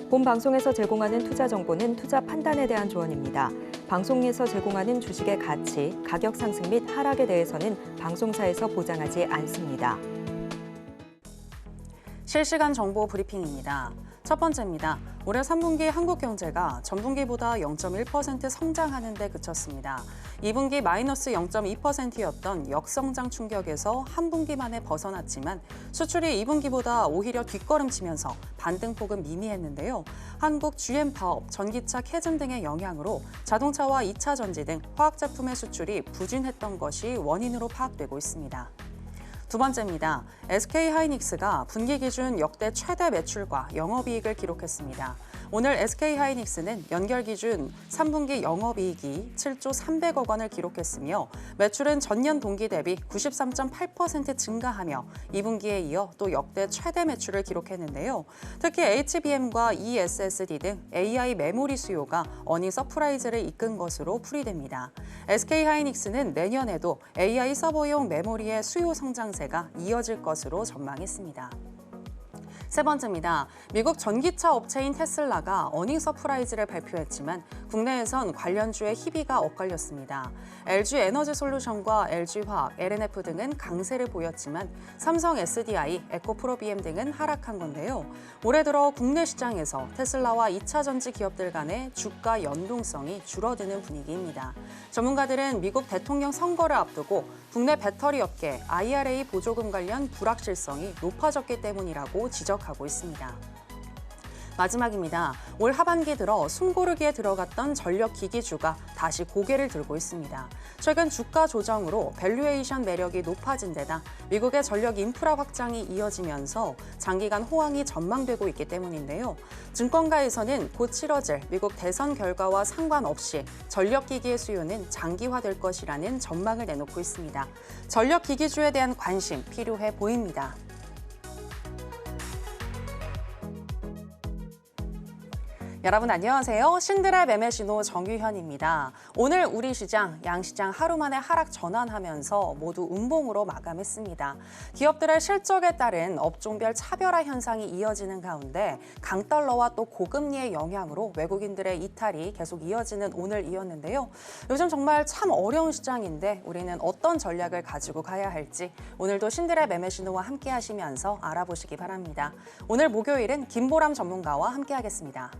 본 방송에서 제공하는 투자 정보는 투자 판단에 대한 조언입니다. 방송에서 제공하는 주식의 가치, 가격 상승 및 하락에 대해서는 방송사에서 보장하지 않습니다. 실시간 정보 브리핑입니다. 첫 번째입니다. 올해 3분기 한국 경제가 전분기보다 0.1% 성장하는 데 그쳤습니다. 2분기 마이너스 0.2%였던 역성장 충격에서 한 분기 만에 벗어났지만 수출이 2분기보다 오히려 뒷걸음치면서 반등폭은 미미했는데요. 한국 GM 파업, 전기차 캐즘 등의 영향으로 자동차와 2차 전지 등 화학제품의 수출이 부진했던 것이 원인으로 파악되고 있습니다. 두 번째입니다. SK하이닉스가 분기 기준 역대 최대 매출과 영업이익을 기록했습니다. 오늘 SK하이닉스는 연결 기준 3분기 영업이익이 7조 300억 원을 기록했으며 매출은 전년 동기 대비 93.8% 증가하며 2분기에 이어 또 역대 최대 매출을 기록했는데요. 특히 HBM과 ESSD 등 AI 메모리 수요가 어닝 서프라이즈를 이끈 것으로 풀이됩니다. SK하이닉스는 내년에도 AI 서버용 메모리의 수요 성장세가 이어질 것으로 전망했습니다. 세 번째입니다. 미국 전기차 업체인 테슬라가 어닝 서프라이즈를 발표했지만 국내에선 관련주의 희비가 엇갈렸습니다. LG에너지솔루션과 LG화학, LNF 등은 강세를 보였지만 삼성 SDI, 에코프로비엠 등은 하락한 건데요. 올해 들어 국내 시장에서 테슬라와 2차 전지 기업들 간의 주가 연동성이 줄어드는 분위기입니다. 전문가들은 미국 대통령 선거를 앞두고 국내 배터리 업계 IRA 보조금 관련 불확실성이 높아졌기 때문이라고 지적하고 있습니다. 마지막입니다. 올 하반기 들어 숨고르기에 들어갔던 전력기기주가 다시 고개를 들고 있습니다. 최근 주가 조정으로 밸류에이션 매력이 높아진 데다 미국의 전력 인프라 확장이 이어지면서 장기간 호황이 전망되고 있기 때문인데요. 증권가에서는 곧 치러질 미국 대선 결과와 상관없이 전력기기의 수요는 장기화될 것이라는 전망을 내놓고 있습니다. 전력기기주에 대한 관심 필요해 보입니다. 여러분 안녕하세요. 신들의 매매신호 정유현입니다. 오늘 우리 시장, 양시장 하루 만에 하락 전환하면서 모두 음봉으로 마감했습니다. 기업들의 실적에 따른 업종별 차별화 현상이 이어지는 가운데 강달러와 또 고금리의 영향으로 외국인들의 이탈이 계속 이어지는 오늘이었는데요. 요즘 정말 참 어려운 시장인데 우리는 어떤 전략을 가지고 가야 할지 오늘도 신들의 매매신호와 함께 하시면서 알아보시기 바랍니다. 오늘 목요일은 김보람 전문가와 함께 하겠습니다.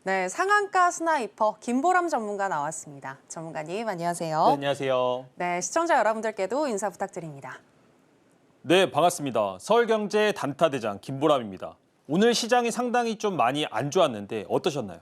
네, 상한가 스나이퍼 김보람 전문가 나왔습니다. 전문가님 안녕하세요. 네, 안녕하세요. 네, 시청자 여러분들께도 인사 부탁드립니다. 네, 반갑습니다. 서울경제 단타대장 김보람입니다. 오늘 시장이 상당히 좀 많이 안 좋았는데 어떠셨나요?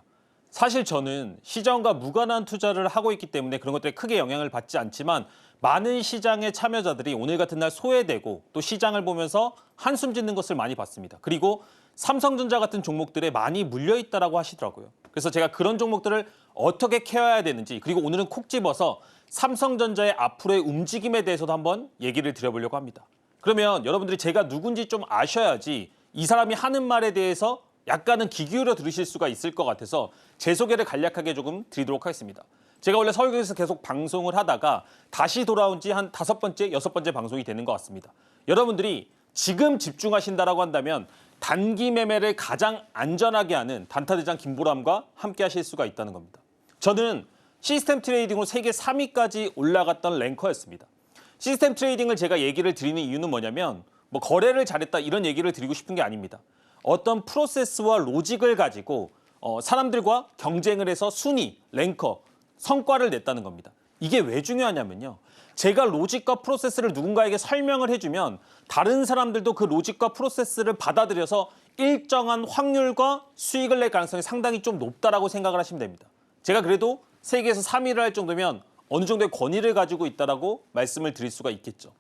사실 저는 시장과 무관한 투자를 하고 있기 때문에 그런 것들에 크게 영향을 받지 않지만 많은 시장의 참여자들이 오늘 같은 날 소외되고 또 시장을 보면서 한숨 짓는 것을 많이 봤습니다. 그리고 삼성전자 같은 종목들에 많이 물려있다라고 하시더라고요. 그래서 제가 그런 종목들을 어떻게 케어해야 되는지 그리고 오늘은 콕 집어서 삼성전자의 앞으로의 움직임에 대해서도 한번 얘기를 드려보려고 합니다. 그러면 여러분들이 제가 누군지 좀 아셔야지 이 사람이 하는 말에 대해서 약간은 귀 기울여 들으실 수가 있을 것 같아서 제 소개를 간략하게 조금 드리도록 하겠습니다. 제가 원래 서울에서 계속 방송을 하다가 다시 돌아온 지 한 5번째, 6번째 방송이 되는 것 같습니다. 여러분들이 지금 집중하신다라고 한다면 단기 매매를 가장 안전하게 하는 단타대장 김보람과 함께 하실 수가 있다는 겁니다. 저는 시스템 트레이딩으로 세계 3위까지 올라갔던 랭커였습니다. 시스템 트레이딩을 제가 얘기를 드리는 이유는 뭐냐면 뭐 거래를 잘했다 이런 얘기를 드리고 싶은 게 아닙니다. 어떤 프로세스와 로직을 가지고 사람들과 경쟁을 해서 순위, 랭커, 성과를 냈다는 겁니다. 이게 왜 중요하냐면요. 제가 로직과 프로세스를 누군가에게 설명을 해주면 다른 사람들도 그 로직과 프로세스를 받아들여서 일정한 확률과 수익을 낼 가능성이 상당히 좀 높다라고 생각을 하시면 됩니다. 제가 그래도 세계에서 3위를 할 정도면 어느 정도의 권위를 가지고 있다라고 말씀을 드릴 수가 있겠죠.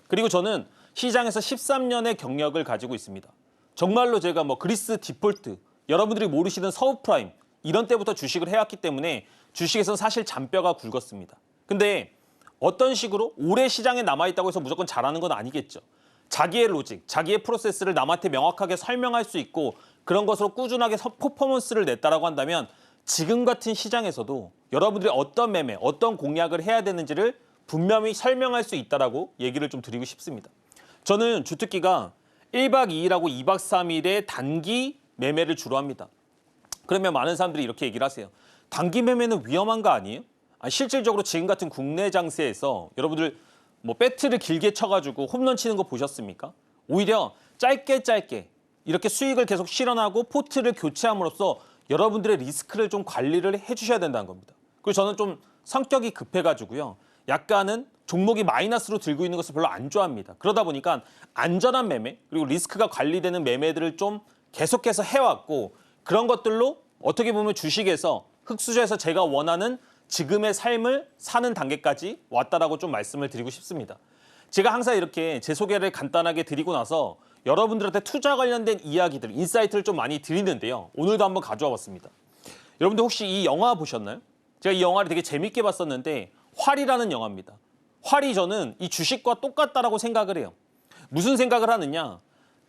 그리고 저는 시장에서 13년의 경력을 가지고 있습니다. 정말로 제가 그리스 디폴트, 여러분들이 모르시는 서브프라임 이런 때부터 주식을 해왔기 때문에 주식에서는 사실 잔뼈가 굵었습니다. 근데 어떤 식으로 오래 시장에 남아있다고 해서 무조건 잘하는 건 아니겠죠. 자기의 로직, 자기의 프로세스를 남한테 명확하게 설명할 수 있고 그런 것으로 꾸준하게 퍼포먼스를 냈다라고 한다면 지금 같은 시장에서도 여러분들이 어떤 매매, 어떤 공략을 해야 되는지를 분명히 설명할 수 있다라고 얘기를 좀 드리고 싶습니다. 저는 주특기가 1박 2일하고 2박 3일의 단기 매매를 주로 합니다. 그러면 많은 사람들이 이렇게 얘기를 하세요. 단기 매매는 위험한 거 아니에요? 실질적으로 지금 같은 국내 장세에서 여러분들 배트를 길게 쳐가지고 홈런 치는 거 보셨습니까? 오히려 짧게 이렇게 수익을 계속 실현하고 포트를 교체함으로써 여러분들의 리스크를 좀 관리를 해주셔야 된다는 겁니다. 그리고 저는 좀 성격이 급해가지고요. 약간은 종목이 마이너스로 들고 있는 것을 별로 안 좋아합니다. 그러다 보니까 안전한 매매 그리고 리스크가 관리되는 매매들을 좀 계속해서 해왔고 그런 것들로 어떻게 보면 주식에서 흑수저에서 제가 원하는 지금의 삶을 사는 단계까지 왔다라고 좀 말씀을 드리고 싶습니다. 제가 항상 이렇게 제 소개를 간단하게 드리고 나서 여러분들한테 투자 관련된 이야기들, 인사이트를 좀 많이 드리는데요. 오늘도 한번 가져와 봤습니다. 여러분들 혹시 이 영화 보셨나요? 제가 이 영화를 되게 재밌게 봤었는데 활이라는 영화입니다. 활이 저는 이 주식과 똑같다라고 생각을 해요. 무슨 생각을 하느냐?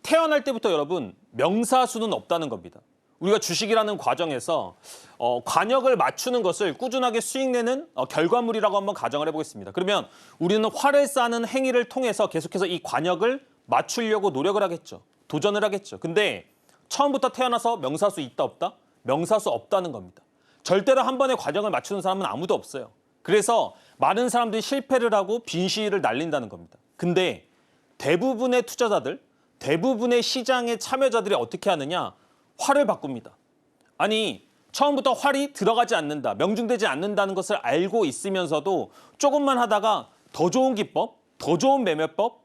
태어날 때부터 여러분 명사수는 없다는 겁니다. 우리가 주식이라는 과정에서 관역을 맞추는 것을 꾸준하게 수익내는 결과물이라고 한번 가정을 해보겠습니다. 그러면 우리는 활을 쌓는 행위를 통해서 계속해서 이 관역을 맞추려고 노력을 하겠죠. 도전을 하겠죠. 근데 처음부터 태어나서 명사수 있다 없다? 명사수 없다는 겁니다. 절대로 한 번에 과정을 맞추는 사람은 아무도 없어요. 그래서 많은 사람들이 실패를 하고 빈시위를 날린다는 겁니다. 근데 대부분의 투자자들, 대부분의 시장의 참여자들이 어떻게 하느냐? 활을 바꿉니다. 아니 처음부터 활이 들어가지 않는다, 명중되지 않는다는 것을 알고 있으면서도 조금만 하다가 더 좋은 기법, 더 좋은 매매법,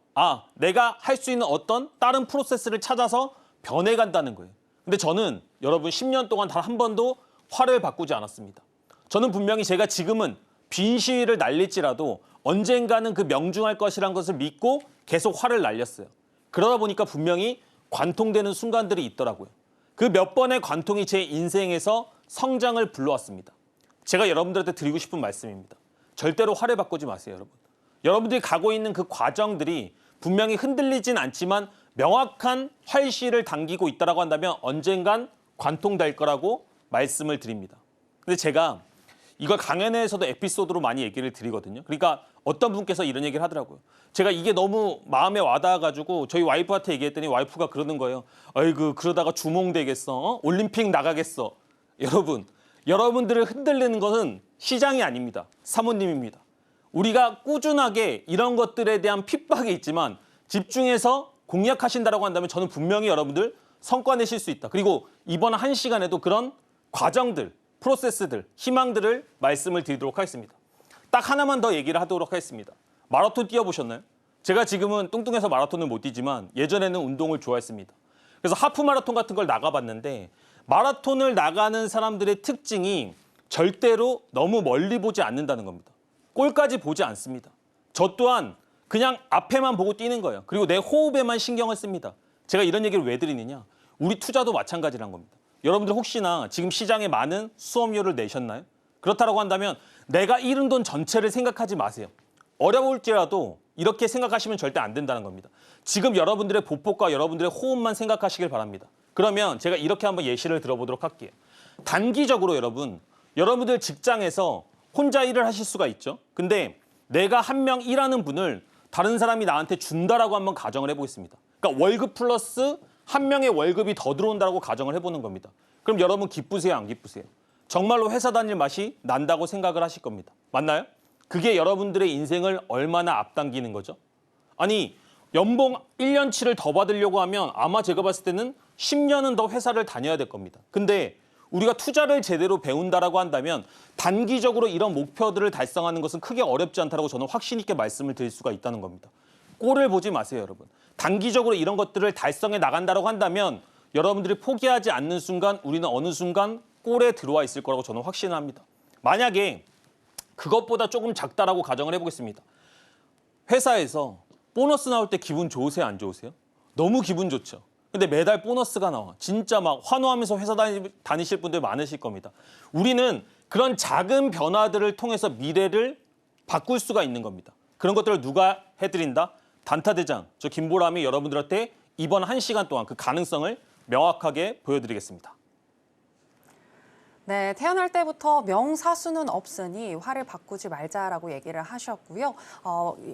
내가 할 수 있는 어떤 다른 프로세스를 찾아서 변해간다는 거예요. 근데 저는 여러분 10년 동안 단 한 번도 활을 바꾸지 않았습니다. 저는 분명히 제가 지금은 빈 시위를 날릴지라도 언젠가는 그 명중할 것이란 것을 믿고 계속 활을 날렸어요. 그러다 보니까 분명히 관통되는 순간들이 있더라고요. 그 몇 번의 관통이 제 인생에서 성장을 불러왔습니다. 제가 여러분들한테 드리고 싶은 말씀입니다. 절대로 활을 바꾸지 마세요, 여러분. 여러분들이 가고 있는 그 과정들이 분명히 흔들리진 않지만 명확한 활시를 당기고 있다고 한다면 언젠간 관통될 거라고 말씀을 드립니다. 근데 제가 이걸 강연회에서도 에피소드로 많이 얘기를 드리거든요. 그러니까 어떤 분께서 이런 얘기를 하더라고요. 제가 이게 너무 마음에 와닿아가지고 저희 와이프한테 얘기했더니 와이프가 그러는 거예요. 아이고 그러다가 주몽되겠어? 올림픽 나가겠어? 여러분, 여러분들을 흔들리는 것은 시장이 아닙니다. 사모님입니다. 우리가 꾸준하게 이런 것들에 대한 핍박이 있지만 집중해서 공략하신다고 한다면 저는 분명히 여러분들 성과 내실 수 있다. 그리고 이번 1시간에도 그런 과정들, 프로세스들, 희망들을 말씀을 드리도록 하겠습니다. 딱 하나만 더 얘기를 하도록 하겠습니다. 마라톤 뛰어보셨나요? 제가 지금은 뚱뚱해서 마라톤을 못 뛰지만 예전에는 운동을 좋아했습니다. 그래서 하프 마라톤 같은 걸 나가봤는데 마라톤을 나가는 사람들의 특징이 절대로 너무 멀리 보지 않는다는 겁니다. 골까지 보지 않습니다. 저 또한 그냥 앞에만 보고 뛰는 거예요. 그리고 내 호흡에만 신경을 씁니다. 제가 이런 얘기를 왜 드리느냐? 우리 투자도 마찬가지란 겁니다. 여러분들 혹시나 지금 시장에 많은 수업료를 내셨나요? 그렇다고 한다면 내가 잃은 돈 전체를 생각하지 마세요. 어려울지라도 이렇게 생각하시면 절대 안 된다는 겁니다. 지금 여러분들의 보폭과 여러분들의 호흡만 생각하시길 바랍니다. 그러면 제가 이렇게 한번 예시를 들어보도록 할게요. 단기적으로 여러분들 직장에서 혼자 일을 하실 수가 있죠. 근데 내가 한 명 일하는 분을 다른 사람이 나한테 준다라고 한번 가정을 해보겠습니다. 그러니까 월급 플러스 한 명의 월급이 더 들어온다고 가정을 해보는 겁니다. 그럼 여러분 기쁘세요, 안 기쁘세요? 정말로 회사 다닐 맛이 난다고 생각을 하실 겁니다. 맞나요? 그게 여러분들의 인생을 얼마나 앞당기는 거죠? 아니 연봉 1년치를 더 받으려고 하면 아마 제가 봤을 때는 10년은 더 회사를 다녀야 될 겁니다. 근데 우리가 투자를 제대로 배운다라고 한다면 단기적으로 이런 목표들을 달성하는 것은 크게 어렵지 않다라고 저는 확신 있게 말씀을 드릴 수가 있다는 겁니다. 꼴을 보지 마세요, 여러분. 단기적으로 이런 것들을 달성해 나간다라고 한다면 여러분들이 포기하지 않는 순간 우리는 어느 순간 꼴에 들어와 있을 거라고 저는 확신합니다. 만약에 그것보다 조금 작다라고 가정을 해보겠습니다. 회사에서 보너스 나올 때 기분 좋으세요, 안 좋으세요? 너무 기분 좋죠. 근데 매달 보너스가 나와. 진짜 막 환호하면서 회사 다니실 분들 많으실 겁니다. 우리는 그런 작은 변화들을 통해서 미래를 바꿀 수가 있는 겁니다. 그런 것들을 누가 해드린다? 단타대장, 저 김보람이 여러분들한테 이번 1시간 동안 그 가능성을 명확하게 보여드리겠습니다. 네, 태어날 때부터 명사수는 없으니 화를 바꾸지 말자라고 얘기를 하셨고요.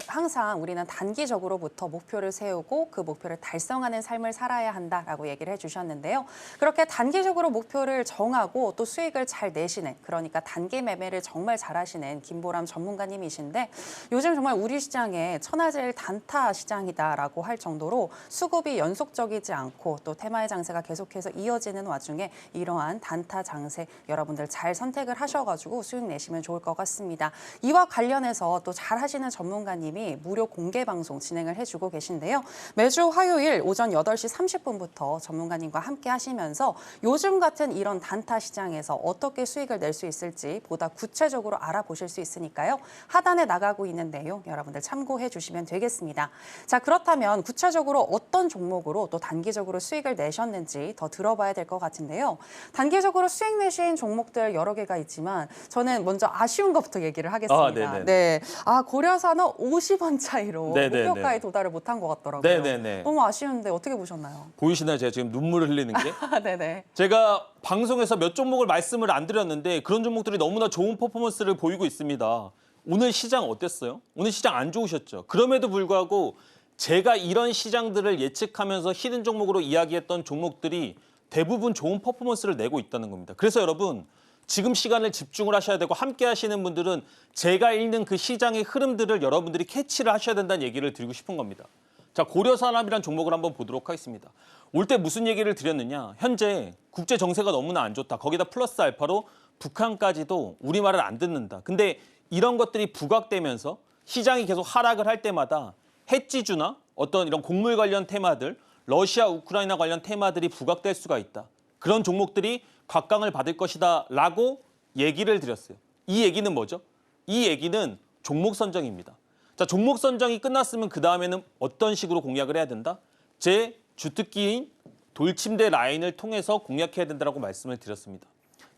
항상 우리는 단기적으로부터 목표를 세우고 그 목표를 달성하는 삶을 살아야 한다라고 얘기를 해주셨는데요. 그렇게 단기적으로 목표를 정하고 또 수익을 잘 내시는, 그러니까 단기 매매를 정말 잘하시는 김보람 전문가님이신데 요즘 정말 우리 시장에 천하제일 단타 시장이다라고 할 정도로 수급이 연속적이지 않고 또 테마의 장세가 계속해서 이어지는 와중에 이러한 단타 장세 여러분들 잘 선택을 하셔가지고 수익 내시면 좋을 것 같습니다. 이와 관련해서 또 잘 하시는 전문가님이 무료 공개 방송 진행을 해주고 계신데요. 매주 화요일 오전 8시 30분부터 전문가님과 함께 하시면서 요즘 같은 이런 단타 시장에서 어떻게 수익을 낼 수 있을지 보다 구체적으로 알아보실 수 있으니까요. 하단에 나가고 있는 내용 여러분들 참고해 주시면 되겠습니다. 자, 그렇다면 구체적으로 어떤 종목으로 또 단기적으로 수익을 내셨는지 더 들어봐야 될 것 같은데요. 단기적으로 수익 내신 종목들 여러 개가 있지만 저는 먼저 아쉬운 것부터 얘기를 하겠습니다. 네, 고려산업 50원 차이로 목표가에 도달을 못한 것 같더라고요. 네네네. 너무 아쉬운데 어떻게 보셨나요? 보이시나요? 제가 지금 눈물을 흘리는 게? 네네. 제가 방송에서 몇 종목을 말씀을 안 드렸는데 그런 종목들이 너무나 좋은 퍼포먼스를 보이고 있습니다. 오늘 시장 어땠어요? 오늘 시장 안 좋으셨죠? 그럼에도 불구하고 제가 이런 시장들을 예측하면서 히든 종목으로 이야기했던 종목들이 대부분 좋은 퍼포먼스를 내고 있다는 겁니다. 그래서 여러분 지금 시간을 집중을 하셔야 되고 함께 하시는 분들은 제가 읽는 그 시장의 흐름들을 여러분들이 캐치를 하셔야 된다는 얘기를 드리고 싶은 겁니다. 자, 고려산업이라는 종목을 한번 보도록 하겠습니다. 올 때 무슨 얘기를 드렸느냐. 현재 국제 정세가 너무나 안 좋다. 거기다 플러스 알파로 북한까지도 우리말을 안 듣는다. 근데 이런 것들이 부각되면서 시장이 계속 하락을 할 때마다 해지주나 어떤 이런 곡물 관련 테마들, 러시아, 우크라이나 관련 테마들이 부각될 수가 있다. 그런 종목들이 곽강을 받을 것이다 라고 얘기를 드렸어요. 이 얘기는 뭐죠? 이 얘기는 종목 선정입니다. 자, 종목 선정이 끝났으면 그 다음에는 어떤 식으로 공략을 해야 된다? 제 주특기인 돌침대 라인을 통해서 공략해야 된다고 말씀을 드렸습니다.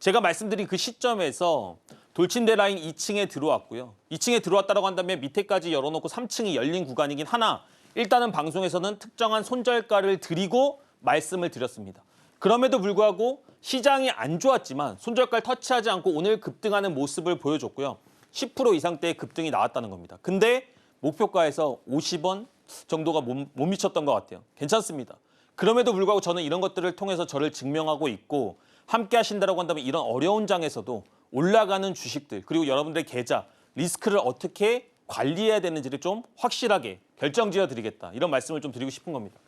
제가 말씀드린 그 시점에서 돌침대 라인 2층에 들어왔고요. 2층에 들어왔다고 한다면 밑에까지 열어놓고 3층이 열린 구간이긴 하나 일단은 방송에서는 특정한 손절가를 드리고 말씀을 드렸습니다. 그럼에도 불구하고 시장이 안 좋았지만 손절가를 터치하지 않고 오늘 급등하는 모습을 보여줬고요. 10% 이상대의 급등이 나왔다는 겁니다. 근데 목표가에서 50원 정도가 못 미쳤던 것 같아요. 괜찮습니다. 그럼에도 불구하고 저는 이런 것들을 통해서 저를 증명하고 있고 함께 하신다고 한다면 이런 어려운 장에서도 올라가는 주식들 그리고 여러분들의 계좌, 리스크를 어떻게 관리해야 되는지를 좀 확실하게 결정지어 드리겠다. 이런 말씀을 좀 드리고 싶은 겁니다.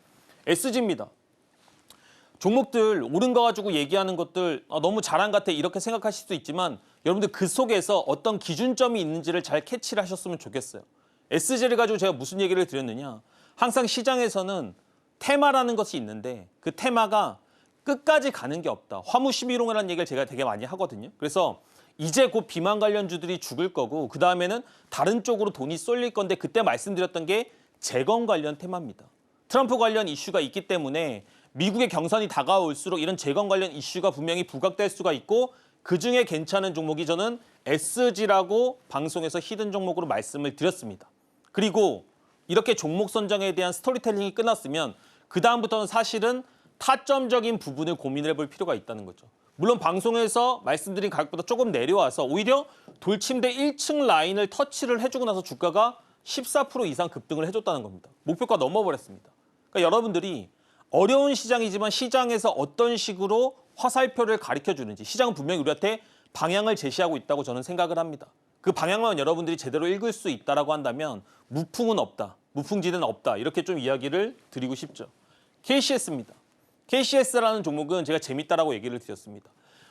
SG입니다. 종목들 오른 거 가지고 얘기하는 것들 너무 잘한 것 같아 이렇게 생각하실 수도 있지만 여러분들 그 속에서 어떤 기준점이 있는지를 잘 캐치를 하셨으면 좋겠어요. SG를 가지고 제가 무슨 얘기를 드렸느냐. 항상 시장에서는 테마라는 것이 있는데 그 테마가 끝까지 가는 게 없다. 화무 11호라는 얘기를 제가 되게 많이 하거든요. 그래서 이제 곧 비만 관련주들이 죽을 거고 그 다음에는 다른 쪽으로 돈이 쏠릴 건데 그때 말씀드렸던 게 재건 관련 테마입니다. 트럼프 관련 이슈가 있기 때문에 미국의 경선이 다가올수록 이런 재건 관련 이슈가 분명히 부각될 수가 있고 그중에 괜찮은 종목이 저는 SG라고 방송에서 히든 종목으로 말씀을 드렸습니다. 그리고 이렇게 종목 선정에 대한 스토리텔링이 끝났으면 그 다음부터는 사실은 타점적인 부분을 고민을 해볼 필요가 있다는 거죠. 물론 방송에서 말씀드린 가격보다 조금 내려와서 오히려 돌침대 1층 라인을 터치를 해주고 나서 주가가 14% 이상 급등을 해줬다는 겁니다. 목표가 넘어버렸습니다. 그러니까 여러분들이 어려운 시장이지만 시장에서 어떤 식으로 화살표를 가리켜주는지 시장은 분명히 우리한테 방향을 제시하고 있다고 저는 생각을 합니다. 그 방향만 여러분들이 제대로 읽을 수 있다고 한다면 무풍은 없다, 무풍지대는 없다 이렇게 좀 이야기를 드리고 싶죠. KCS입니다. KCS라는 종목은 제가 재밌다라고 얘기를 드렸습니다.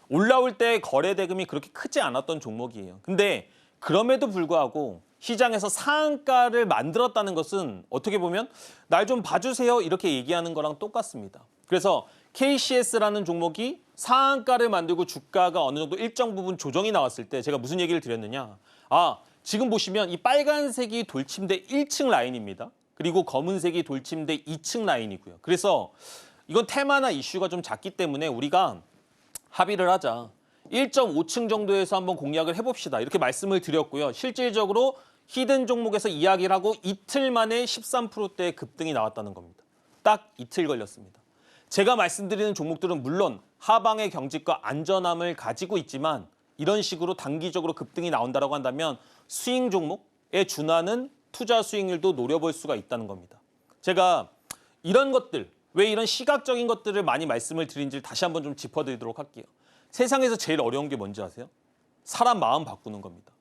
올라올 때 거래 대금이 그렇게 크지 않았던 종목이에요. 근데 그럼에도 불구하고 시장에서 상한가를 만들었다는 것은 어떻게 보면 날 좀 봐주세요 이렇게 얘기하는 거랑 똑같습니다. 그래서 KCS라는 종목이 상한가를 만들고 주가가 어느 정도 일정 부분 조정이 나왔을 때 제가 무슨 얘기를 드렸느냐. 지금 보시면 이 빨간색이 돌침대 1층 라인입니다. 그리고 검은색이 돌침대 2층 라인이고요. 그래서 이건 테마나 이슈가 좀 작기 때문에 우리가 합의를 하자. 1.5층 정도에서 한번 공략을 해봅시다. 이렇게 말씀을 드렸고요. 실질적으로 히든 종목에서 이야기를 하고 이틀 만에 13%대 급등이 나왔다는 겁니다. 딱 이틀 걸렸습니다. 제가 말씀드리는 종목들은 물론 하방의 경직과 안전함을 가지고 있지만 이런 식으로 단기적으로 급등이 나온다고 한다면 스윙 종목에 준하는 투자 수익률도 노려볼 수가 있다는 겁니다. 제가 이런 것들, 왜 이런 시각적인 것들을 많이 말씀을 드린지를 다시 한번 좀 짚어드리도록 할게요. 세상에서 제일 어려운 게 뭔지 아세요? 사람 마음 바꾸는 겁니다.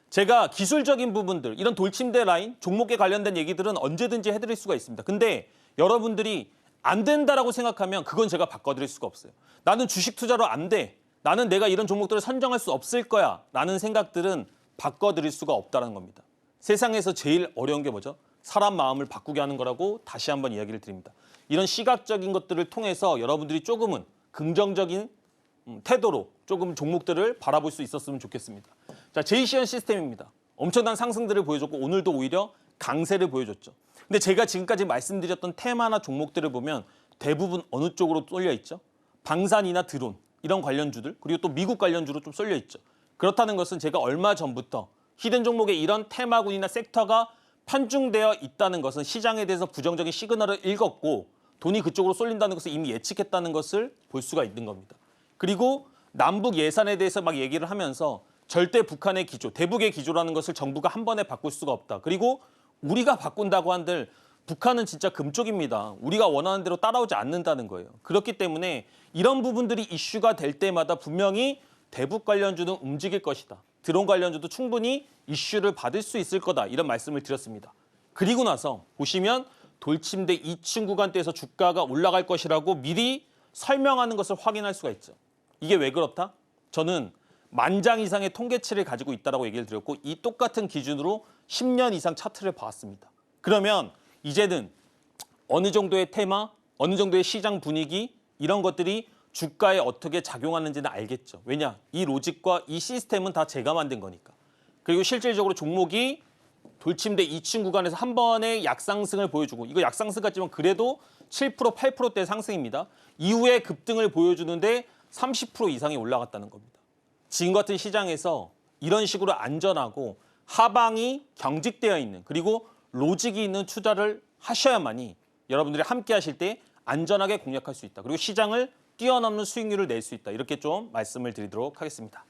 제가 기술적인 부분들, 이런 돌침대 라인, 종목에 관련된 얘기들은 언제든지 해드릴 수가 있습니다. 근데 여러분들이 안 된다라고 생각하면 그건 제가 바꿔드릴 수가 없어요. 나는 주식 투자로 안 돼. 나는 내가 이런 종목들을 선정할 수 없을 거야. 라는 생각들은 바꿔드릴 수가 없다는 겁니다. 세상에서 제일 어려운 게 뭐죠? 사람 마음을 바꾸게 하는 거라고 다시 한번 이야기를 드립니다. 이런 시각적인 것들을 통해서 여러분들이 조금은 긍정적인 태도로 조금 종목들을 바라볼 수 있었으면 좋겠습니다. 자, 제이시언 시스템입니다. 엄청난 상승들을 보여줬고 오늘도 오히려 강세를 보여줬죠. 근데 제가 지금까지 말씀드렸던 테마나 종목들을 보면 대부분 어느 쪽으로 쏠려 있죠? 방산이나 드론 이런 관련주들 그리고 또 미국 관련주로 좀 쏠려 있죠. 그렇다는 것은 제가 얼마 전부터 히든 종목의 이런 테마군이나 섹터가 편중되어 있다는 것은 시장에 대해서 부정적인 시그널을 읽었고 돈이 그쪽으로 쏠린다는 것을 이미 예측했다는 것을 볼 수가 있는 겁니다. 그리고 남북 예산에 대해서 막 얘기를 하면서 절대 북한의 기조, 대북의 기조라는 것을 정부가 한 번에 바꿀 수가 없다. 그리고 우리가 바꾼다고 한들 북한은 진짜 금쪽입니다. 우리가 원하는 대로 따라오지 않는다는 거예요. 그렇기 때문에 이런 부분들이 이슈가 될 때마다 분명히 대북 관련주는 움직일 것이다. 드론 관련주도 충분히 이슈를 받을 수 있을 거다. 이런 말씀을 드렸습니다. 그리고 나서 보시면 돌침대 2층 구간대에서 주가가 올라갈 것이라고 미리 설명하는 것을 확인할 수가 있죠. 이게 왜 그렇다? 저는 10,000장 이상의 통계치를 가지고 있다고 얘기를 드렸고 이 똑같은 기준으로 10년 이상 차트를 봤습니다. 그러면 이제는 어느 정도의 테마, 어느 정도의 시장 분위기 이런 것들이 주가에 어떻게 작용하는지는 알겠죠. 왜냐? 이 로직과 이 시스템은 다 제가 만든 거니까. 그리고 실질적으로 종목이 돌침대 2층 구간에서 한 번의 약상승을 보여주고 이거 약상승 같지만 그래도 7%, 8%대 상승입니다. 이후에 급등을 보여주는데 30% 이상이 올라갔다는 겁니다. 지금 같은 시장에서 이런 식으로 안전하고 하방이 경직되어 있는 그리고 로직이 있는 투자를 하셔야만이 여러분들이 함께 하실 때 안전하게 공략할 수 있다. 그리고 시장을 뛰어넘는 수익률을 낼 수 있다. 이렇게 좀 말씀을 드리도록 하겠습니다.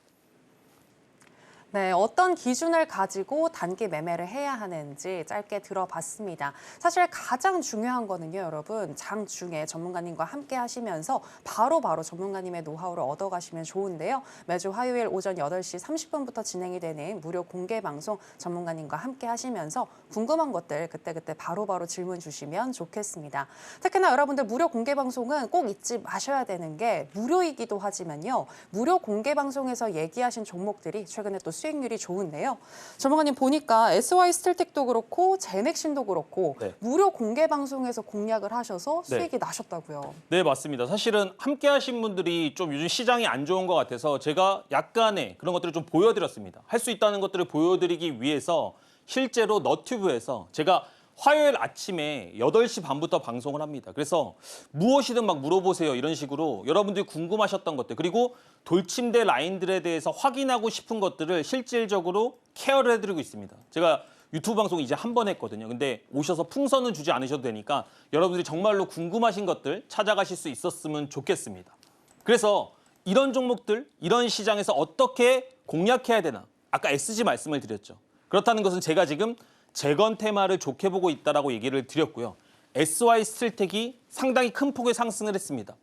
네, 어떤 기준을 가지고 단기 매매를 해야 하는지 짧게 들어봤습니다. 사실 가장 중요한 거는요, 여러분. 장중에 전문가님과 함께 하시면서 바로바로 전문가님의 노하우를 얻어가시면 좋은데요. 매주 화요일 오전 8시 30분부터 진행이 되는 무료 공개 방송 전문가님과 함께 하시면서 궁금한 것들 그때그때 바로바로 질문 주시면 좋겠습니다. 특히나 여러분들 무료 공개 방송은 꼭 잊지 마셔야 되는 게 무료이기도 하지만요. 무료 공개 방송에서 얘기하신 종목들이 최근에 또 수익률이 좋은데요. 전문가님 보니까 SY 스틸텍도 그렇고 제넥신도 그렇고 네. 무료 공개 방송에서 공략을 하셔서 수익이 네. 나셨다고요. 네, 맞습니다. 사실은 함께 하신 분들이 좀 요즘 시장이 안 좋은 것 같아서 제가 약간의 그런 것들을 좀 보여드렸습니다. 할 수 있다는 것들을 보여드리기 위해서 실제로 너튜브에서 제가 화요일 아침에 8시 반부터 방송을 합니다. 그래서 무엇이든 막 물어보세요. 이런 식으로 여러분들이 궁금하셨던 것들 그리고 돌침대 라인들에 대해서 확인하고 싶은 것들을 실질적으로 케어를 해드리고 있습니다. 제가 유튜브 방송 이제 한 번 했거든요. 근데 오셔서 풍선은 주지 않으셔도 되니까 여러분들이 정말로 궁금하신 것들 찾아가실 수 있었으면 좋겠습니다. 그래서 이런 종목들, 이런 시장에서 어떻게 공략해야 되나 아까 SG 말씀을 드렸죠. 그렇다는 것은 제가 지금 재건 테마를 좋게 보고 있다라고 얘기를 드렸고요. SY 스틸텍이 상당히 큰 폭의 상승을 했습니다.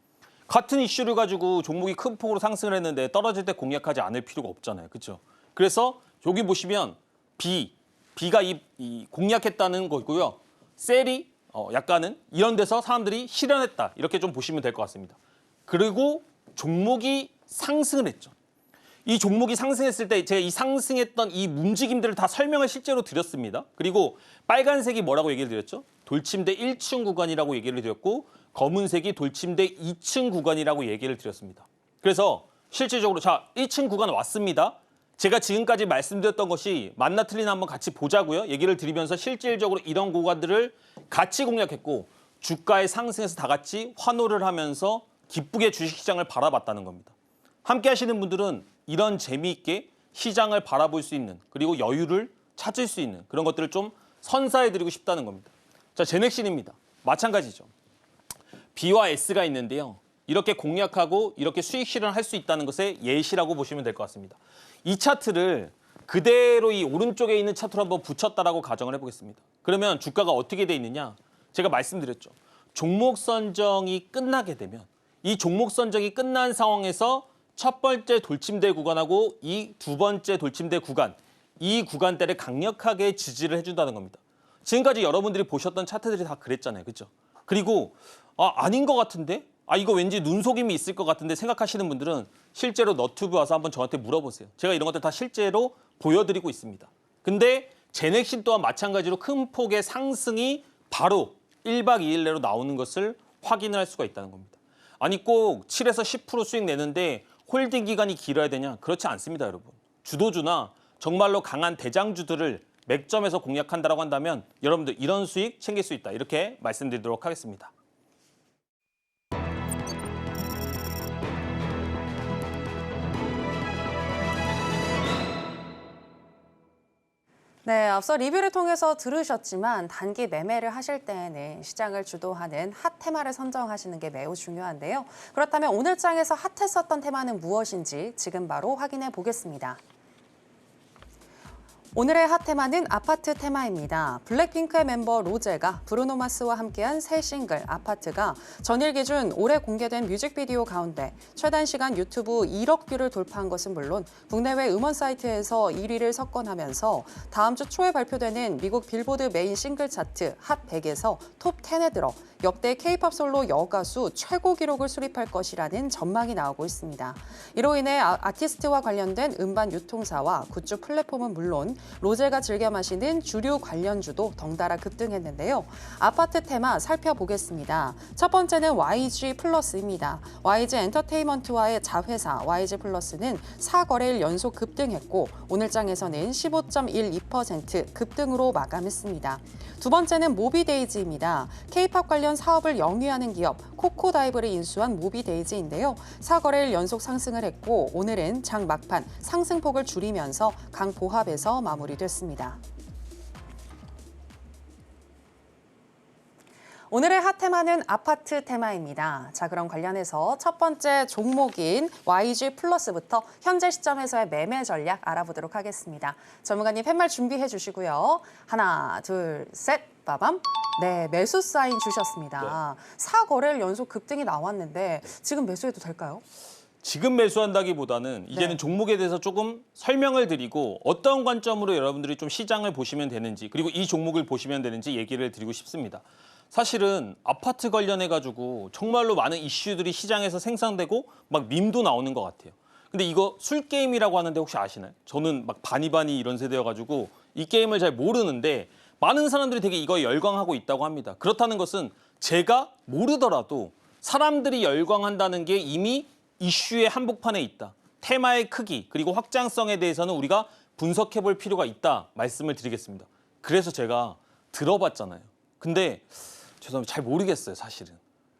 같은 이슈를 가지고 종목이 큰 폭으로 상승을 했는데 떨어질 때 공략하지 않을 필요가 없잖아요. 그렇죠? 그래서 여기 보시면 B가 이 공략했다는 거고요. 셀이 약간은 이런 데서 사람들이 실현했다. 이렇게 좀 보시면 될 것 같습니다. 그리고 종목이 상승을 했죠. 이 종목이 상승했을 때 제가 이 상승했던 이 움직임들을 다 설명을 실제로 드렸습니다. 그리고 빨간색이 뭐라고 얘기를 드렸죠? 돌침대 1층 구간이라고 얘기를 드렸고 검은색이 돌침대 2층 구간이라고 얘기를 드렸습니다. 그래서 실질적으로 자 1층 구간 왔습니다. 제가 지금까지 말씀드렸던 것이 맞나 틀리나 한번 같이 보자고요. 얘기를 드리면서 실질적으로 이런 구간들을 같이 공략했고 주가의 상승에서 다 같이 환호를 하면서 기쁘게 주식시장을 바라봤다는 겁니다. 함께 하시는 분들은 이런 재미있게 시장을 바라볼 수 있는 그리고 여유를 찾을 수 있는 그런 것들을 좀 선사해드리고 싶다는 겁니다. 자, 제넥신입니다. 마찬가지죠. B와 S가 있는데요. 이렇게 공략하고 이렇게 수익 실현할 수 있다는 것의 예시라고 보시면 될 것 같습니다. 이 차트를 그대로 이 오른쪽에 있는 차트로 한번 붙였다라고 가정을 해보겠습니다. 그러면 주가가 어떻게 돼 있느냐? 제가 말씀드렸죠. 종목 선정이 끝나게 되면 이 종목 선정이 끝난 상황에서 첫 번째 돌침대 구간하고 이 두 번째 돌침대 구간, 이 구간대를 강력하게 지지를 해준다는 겁니다. 지금까지 여러분들이 보셨던 차트들이 다 그랬잖아요. 그렇죠? 그리고 아닌 것 같은데? 이거 왠지 눈속임이 있을 것 같은데 생각하시는 분들은 실제로 너튜브 와서 한번 저한테 물어보세요. 제가 이런 것들 다 실제로 보여드리고 있습니다. 근데 제넥신 또한 마찬가지로 큰 폭의 상승이 바로 1박 2일 내로 나오는 것을 확인을 할 수가 있다는 겁니다. 아니 꼭 7에서 10% 수익 내는데 홀딩 기간이 길어야 되냐? 그렇지 않습니다, 여러분. 주도주나 정말로 강한 대장주들을 맥점에서 공략한다고 한다면 여러분들 이런 수익 챙길 수 있다. 이렇게 말씀드리도록 하겠습니다. 네, 앞서 리뷰를 통해서 들으셨지만 단기 매매를 하실 때에는 시장을 주도하는 핫 테마를 선정하시는 게 매우 중요한데요. 그렇다면 오늘 장에서 핫했었던 테마는 무엇인지 지금 바로 확인해 보겠습니다. 오늘의 핫 테마는 아파트 테마입니다. 블랙핑크의 멤버 로제가 브루노 마스와 함께한 새 싱글 아파트가 전일 기준 올해 공개된 뮤직비디오 가운데 최단 시간 유튜브 1억 뷰를 돌파한 것은 물론 국내외 음원 사이트에서 1위를 석권하면서 다음 주 초에 발표되는 미국 빌보드 메인 싱글 차트 핫 100에서 톱 10에 들어 역대 K-팝 솔로 여가수 최고 기록을 수립할 것이라는 전망이 나오고 있습니다. 이로 인해 아티스트와 관련된 음반 유통사와 굿즈 플랫폼은 물론 로제가 즐겨 마시는 주류 관련주도 덩달아 급등했는데요. 아파트 테마 살펴보겠습니다. 첫 번째는 YG 플러스입니다. YG 엔터테인먼트와의 자회사 YG 플러스는 4거래일 연속 급등했고 오늘 장에서는 15.12% 급등으로 마감했습니다. 두 번째는 모비데이즈입니다. K-팝 관련 사업을 영위하는 기업 코코다이브를 인수한 모비데이즈인데요. 4거래일 연속 상승을 했고 오늘은 장 막판 상승폭을 줄이면서 강보합에서 마무리됐습니다. 오늘의 핫 테마는 아파트 테마입니다. 자, 그럼 관련해서 첫 번째 종목인 YG 플러스부터 현재 시점에서의 매매 전략 알아보도록 하겠습니다. 전문가님 팻말 준비해 주시고요. 하나, 둘, 셋, 빠밤. 네, 매수 사인 주셨습니다. 4거래일 연속 급등이 나왔는데 지금 매수해도 될까요? 지금 매수한다기보다는 이제는 종목에 대해서 조금 설명을 드리고 어떤 관점으로 여러분들이 좀 시장을 보시면 되는지 그리고 이 종목을 보시면 되는지 얘기를 드리고 싶습니다. 사실은 아파트 관련해가지고 정말로 많은 이슈들이 시장에서 생성되고 막 밈도 나오는 것 같아요. 근데 이거 술게임이라고 하는데 혹시 아시나요? 저는 막 바니바니 이런 세대여가지고 이 게임을 잘 모르는데 많은 사람들이 되게 이거에 열광하고 있다고 합니다. 그렇다는 것은 제가 모르더라도 사람들이 열광한다는 게 이미 이슈의 한복판에 있다. 테마의 크기 그리고 확장성에 대해서는 우리가 분석해 볼 필요가 있다 말씀을 드리겠습니다. 그래서 제가 들어봤잖아요. 근데 죄송합니다. 잘 모르겠어요, 사실은.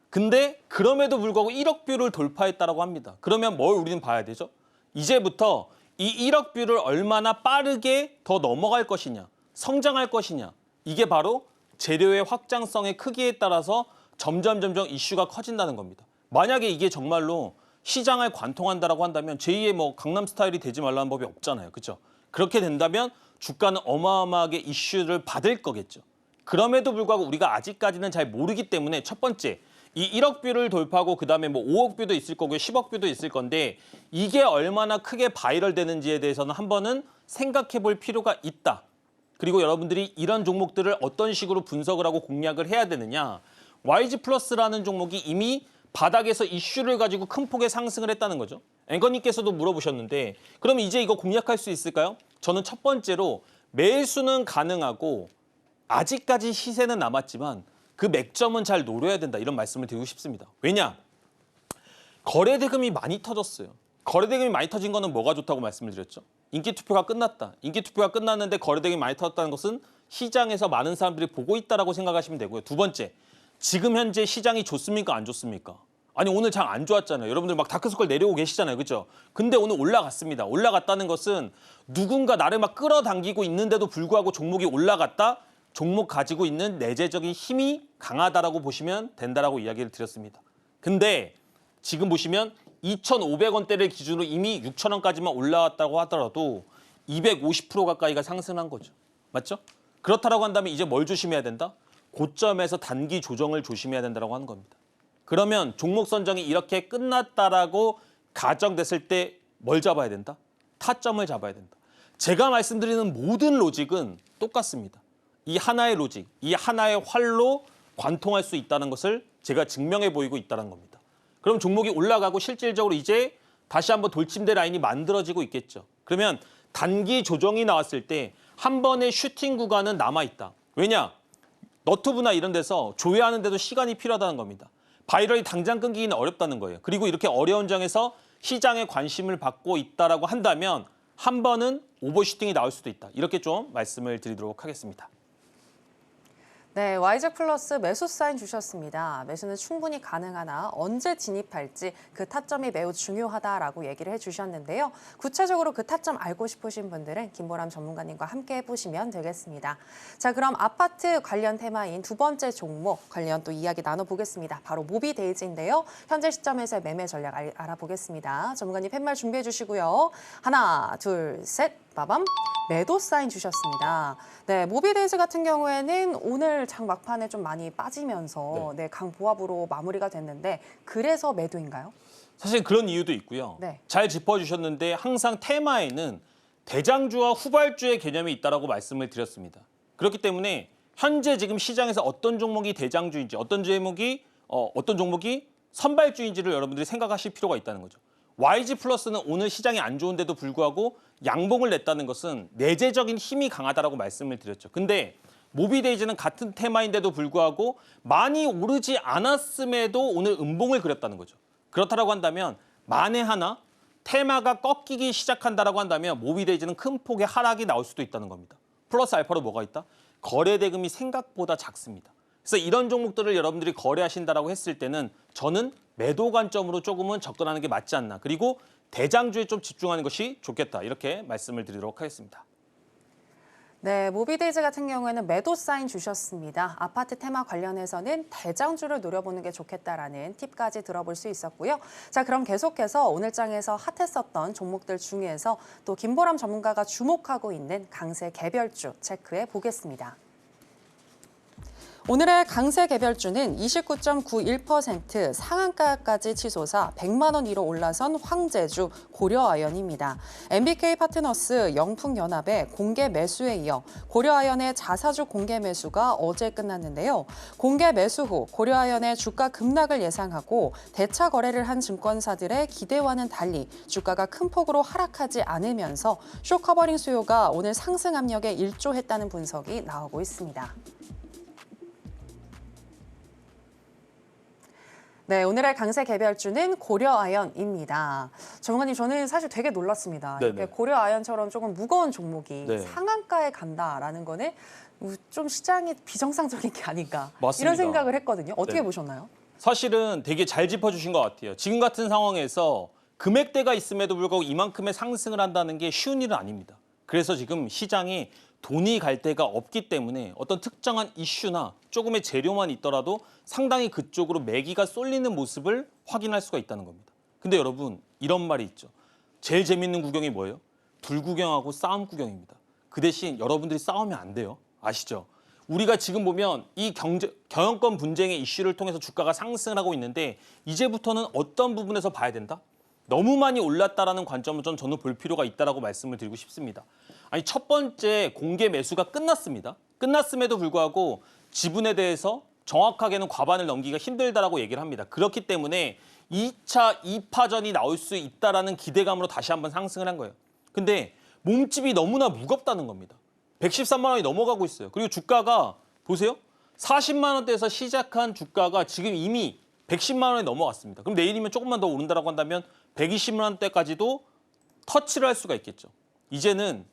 근데 그럼에도 불구하고 1억 뷰를 돌파했다고 합니다. 그러면 뭘 우리는 봐야 되죠? 이제부터 이 1억 뷰를 얼마나 빠르게 더 넘어갈 것이냐, 성장할 것이냐. 이게 바로 재료의 확장성의 크기에 따라서 점점 이슈가 커진다는 겁니다. 만약에 이게 정말로 시장을 관통한다라고 한다면 제2의 뭐 강남스타일이 되지 말라는 법이 없잖아요. 그렇죠? 그렇게 된다면 주가는 어마어마하게 이슈를 받을 거겠죠. 그럼에도 불구하고 우리가 아직까지는 잘 모르기 때문에 첫 번째, 이 1억 뷰를 돌파하고 그다음에 뭐 5억 뷰도 있을 거고요. 10억 뷰도 있을 건데 이게 얼마나 크게 바이럴 되는지에 대해서는 한 번은 생각해 볼 필요가 있다. 그리고 여러분들이 이런 종목들을 어떤 식으로 분석을 하고 공략을 해야 되느냐. YG 플러스라는 종목이 이미 바닥에서 이슈를 가지고 큰 폭의 상승을 했다는 거죠. 앵커님께서도 물어보셨는데 그럼 이제 이거 공략할 수 있을까요? 저는 첫 번째로 매수는 가능하고 아직까지 시세는 남았지만 그 맥점은 잘 노려야 된다 이런 말씀을 드리고 싶습니다. 왜냐? 거래대금이 많이 터졌어요. 거래대금이 많이 터진 거는 뭐가 좋다고 말씀을 드렸죠? 인기투표가 끝났다. 인기투표가 끝났는데 거래대금이 많이 터졌다는 것은 시장에서 많은 사람들이 보고 있다라고 생각하시면 되고요. 두 번째, 지금 현재 시장이 좋습니까? 안 좋습니까? 아니 오늘 장 안 좋았잖아요. 여러분들 막 다크서클 내려오고 계시잖아요. 그렇죠? 근데 오늘 올라갔습니다. 올라갔다는 것은 누군가 나를 막 끌어당기고 있는데도 불구하고 종목이 올라갔다. 종목 가지고 있는 내재적인 힘이 강하다라고 보시면 된다라고 이야기를 드렸습니다. 근데 지금 보시면 2,500원대를 기준으로 이미 6,000원까지만 올라왔다고 하더라도 250% 가까이가 상승한 거죠. 맞죠? 그렇다라고 한다면 이제 뭘 조심해야 된다? 고점에서 단기 조정을 조심해야 된다고 하는 겁니다. 그러면 종목 선정이 이렇게 끝났다라고 가정됐을 때 뭘 잡아야 된다? 타점을 잡아야 된다. 제가 말씀드리는 모든 로직은 똑같습니다. 이 하나의 로직, 이 하나의 활로 관통할 수 있다는 것을 제가 증명해 보이고 있다는 겁니다. 그럼 종목이 올라가고 실질적으로 이제 다시 한번 돌침대 라인이 만들어지고 있겠죠. 그러면 단기 조정이 나왔을 때 한 번의 슈팅 구간은 남아있다. 왜냐? 너튜브나 이런 데서 조회하는 데도 시간이 필요하다는 겁니다. 바이럴이 당장 끊기기는 어렵다는 거예요. 그리고 이렇게 어려운 장에서 시장에 관심을 받고 있다라고 한다면 한 번은 오버슈팅이 나올 수도 있다. 이렇게 좀 말씀을 드리도록 하겠습니다. 네, YZ 플러스 매수 사인 주셨습니다. 매수는 충분히 가능하나 언제 진입할지 그 타점이 매우 중요하다라고 얘기를 해주셨는데요. 구체적으로 그 타점 알고 싶으신 분들은 김보람 전문가님과 함께 해보시면 되겠습니다. 자, 그럼 아파트 관련 테마인 두 번째 종목 관련 또 이야기 나눠보겠습니다. 바로 모비데이즈인데요. 현재 시점에서의 매매 전략 알아보겠습니다. 전문가님 팻말 준비해 주시고요. 하나, 둘, 셋. 빠밤. 매도 사인 주셨습니다. 네, 모비데이즈 같은 경우에는 오늘 장 막판에 좀 많이 빠지면서 네, 강보합으로 마무리가 됐는데 그래서 매도인가요? 사실 그런 이유도 있고요. 네. 잘 짚어주셨는데 항상 테마에는 대장주와 후발주의 개념이 있다라고 말씀을 드렸습니다. 그렇기 때문에 현재 지금 시장에서 어떤 종목이 대장주인지 어떤 종목이 선발주인지를 여러분들이 생각하실 필요가 있다는 거죠. YG 플러스는 오늘 시장이 안 좋은데도 불구하고 양봉을 냈다는 것은 내재적인 힘이 강하다라고 말씀을 드렸죠. 근데 모비데이즈는 같은 테마인데도 불구하고 많이 오르지 않았음에도 오늘 음봉을 그렸다는 거죠. 그렇다라고 한다면 만에 하나 테마가 꺾이기 시작한다라고 한다면 모비데이즈는 큰 폭의 하락이 나올 수도 있다는 겁니다. 플러스 알파로 뭐가 있다? 거래 대금이 생각보다 작습니다. 그래서 이런 종목들을 여러분들이 거래하신다라고 했을 때는 저는 매도 관점으로 조금은 접근하는 게 맞지 않나. 그리고 대장주에 좀 집중하는 것이 좋겠다. 이렇게 말씀을 드리도록 하겠습니다. 네, 모비데이즈 같은 경우에는 매도 사인 주셨습니다. 아파트 테마 관련해서는 대장주를 노려보는 게 좋겠다라는 팁까지 들어볼 수 있었고요. 자, 그럼 계속해서 오늘 장에서 핫했었던 종목들 중에서 또 김보람 전문가가 주목하고 있는 강세 개별주 체크해 보겠습니다. 오늘의 강세 개별주는 29.91% 상한가까지 치솟아 100만 원 위로 올라선 황제주 고려아연입니다. MBK 파트너스 영풍연합의 공개 매수에 이어 고려아연의 자사주 공개 매수가 어제 끝났는데요. 공개 매수 후 고려아연의 주가 급락을 예상하고 대차 거래를 한 증권사들의 기대와는 달리 주가가 큰 폭으로 하락하지 않으면서 쇼커버링 수요가 오늘 상승 압력에 일조했다는 분석이 나오고 있습니다. 네, 오늘의 강세 개별주는 고려아연입니다. 전문가님, 저는 사실 되게 놀랐습니다. 네네. 이렇게 고려아연처럼 조금 무거운 종목이 네. 상한가에 간다라는 거는 좀 시장이 비정상적인 게 아닌가 맞습니다. 이런 생각을 했거든요. 어떻게 네. 보셨나요? 사실은 되게 잘 짚어주신 것 같아요. 지금 같은 상황에서 금액대가 있음에도 불구하고 이만큼의 상승을 한다는 게 쉬운 일은 아닙니다. 그래서 지금 시장이 돈이 갈 데가 없기 때문에 어떤 특정한 이슈나 조금의 재료만 있더라도 상당히 그쪽으로 매기가 쏠리는 모습을 확인할 수가 있다는 겁니다. 근데 여러분 이런 말이 있죠. 제일 재밌는 구경이 뭐예요? 둘 구경하고 싸움 구경입니다. 그 대신 여러분들이 싸우면 안 돼요. 아시죠? 우리가 지금 보면 이 경영권 분쟁의 이슈를 통해서 주가가 상승을 하고 있는데 이제부터는 어떤 부분에서 봐야 된다? 너무 많이 올랐다라는 관점을 저는 볼 필요가 있다라고 말씀을 드리고 싶습니다. 아니 첫 번째 공개 매수가 끝났습니다. 끝났음에도 불구하고 지분에 대해서 정확하게는 과반을 넘기기가 힘들다라고 얘기를 합니다. 그렇기 때문에 2차 2파전이 나올 수 있다라는 기대감으로 다시 한번 상승을 한 거예요. 근데 몸집이 너무나 무겁다는 겁니다. 113만 원이 넘어가고 있어요. 그리고 주가가 보세요. 40만 원대에서 시작한 주가가 지금 이미 110만 원에 넘어갔습니다. 그럼 내일이면 조금만 더 오른다라고 한다면 120만 원대까지도 터치를 할 수가 있겠죠. 이제는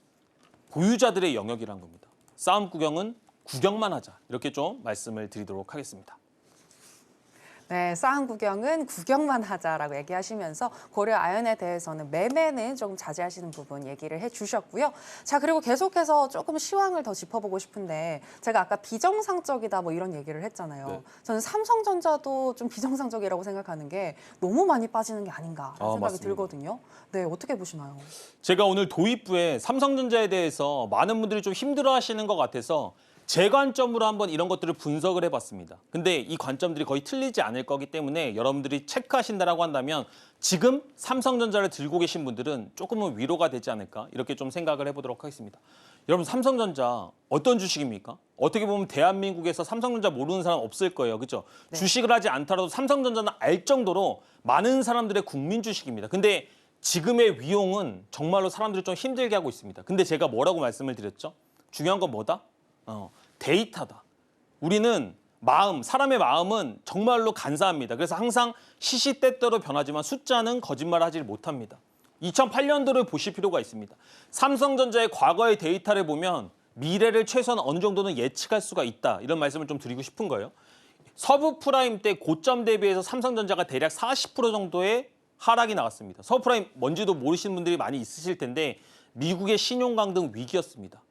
보유자들의 영역이란 겁니다. 싸움 구경은 구경만 하자. 이렇게 좀 말씀을 드리도록 하겠습니다. 네, 싸움 구경은 구경만 하자라고 얘기하시면서 고려 아연에 대해서는 매매는 조금 자제하시는 부분 얘기를 해주셨고요. 자, 그리고 계속해서 조금 시황을 더 짚어보고 싶은데 제가 아까 비정상적이다 뭐 이런 얘기를 했잖아요. 네. 저는 삼성전자도 좀 비정상적이라고 생각하는 게 너무 많이 빠지는 게 아닌가 생각이 맞습니다. 들거든요. 네, 어떻게 보시나요? 제가 오늘 도입부에 삼성전자에 대해서 많은 분들이 좀 힘들어하시는 것 같아서 제 관점으로 한번 이런 것들을 분석을 해봤습니다. 근데 이 관점들이 거의 틀리지 않을 거기 때문에 여러분들이 체크하신다라고 한다면 지금 삼성전자를 들고 계신 분들은 조금은 위로가 되지 않을까 이렇게 좀 생각을 해보도록 하겠습니다. 여러분 삼성전자 어떤 주식입니까? 어떻게 보면 대한민국에서 삼성전자 모르는 사람 없을 거예요. 그렇죠? 네. 주식을 하지 않더라도 삼성전자는 알 정도로 많은 사람들의 국민 주식입니다. 근데 지금의 위용은 정말로 사람들이 좀 힘들게 하고 있습니다. 근데 제가 뭐라고 말씀을 드렸죠? 중요한 건 뭐다? 데이터다. 우리는 사람의 마음은 정말로 간사합니다. 그래서 항상 시시때때로 변하지만 숫자는 거짓말하지 못합니다. 2008년도를 보실 필요가 있습니다. 삼성전자의 과거의 데이터를 보면 미래를 최소한 어느 정도는 예측할 수가 있다. 이런 말씀을 좀 드리고 싶은 거예요. 서브프라임 때 고점 대비해서 삼성전자가 대략 40% 정도의 하락이 나왔습니다. 서브프라임 뭔지도 모르시는 분들이 많이 있으실 텐데 미국의 신용강등 위기였습니다.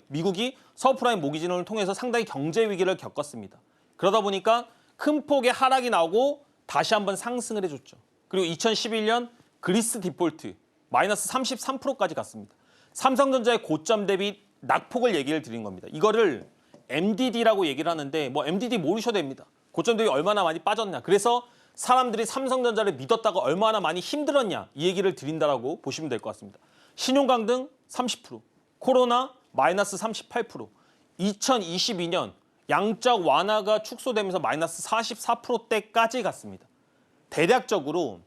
미국이 서브프라임 모기지론을 통해서 상당히 경제 위기를 겪었습니다. 그러다 보니까 큰 폭의 하락이 나오고 다시 한번 상승을 해줬죠. 그리고 2011년 그리스 디폴트 마이너스 33%까지 갔습니다. 삼성전자의 고점 대비 낙폭을 얘기를 드린 겁니다. 이거를 MDD라고 얘기를 하는데 뭐 MDD 모르셔도 됩니다. 고점 대비 얼마나 많이 빠졌냐. 그래서 사람들이 삼성전자를 믿었다가 얼마나 많이 힘들었냐 이 얘기를 드린다라고 보시면 될 것 같습니다. 신용강등 30%, 코로나 마이너스 38%, 2022년 양적 완화가 축소되면서 마이너스 44%대까지 갔습니다. 대략적으로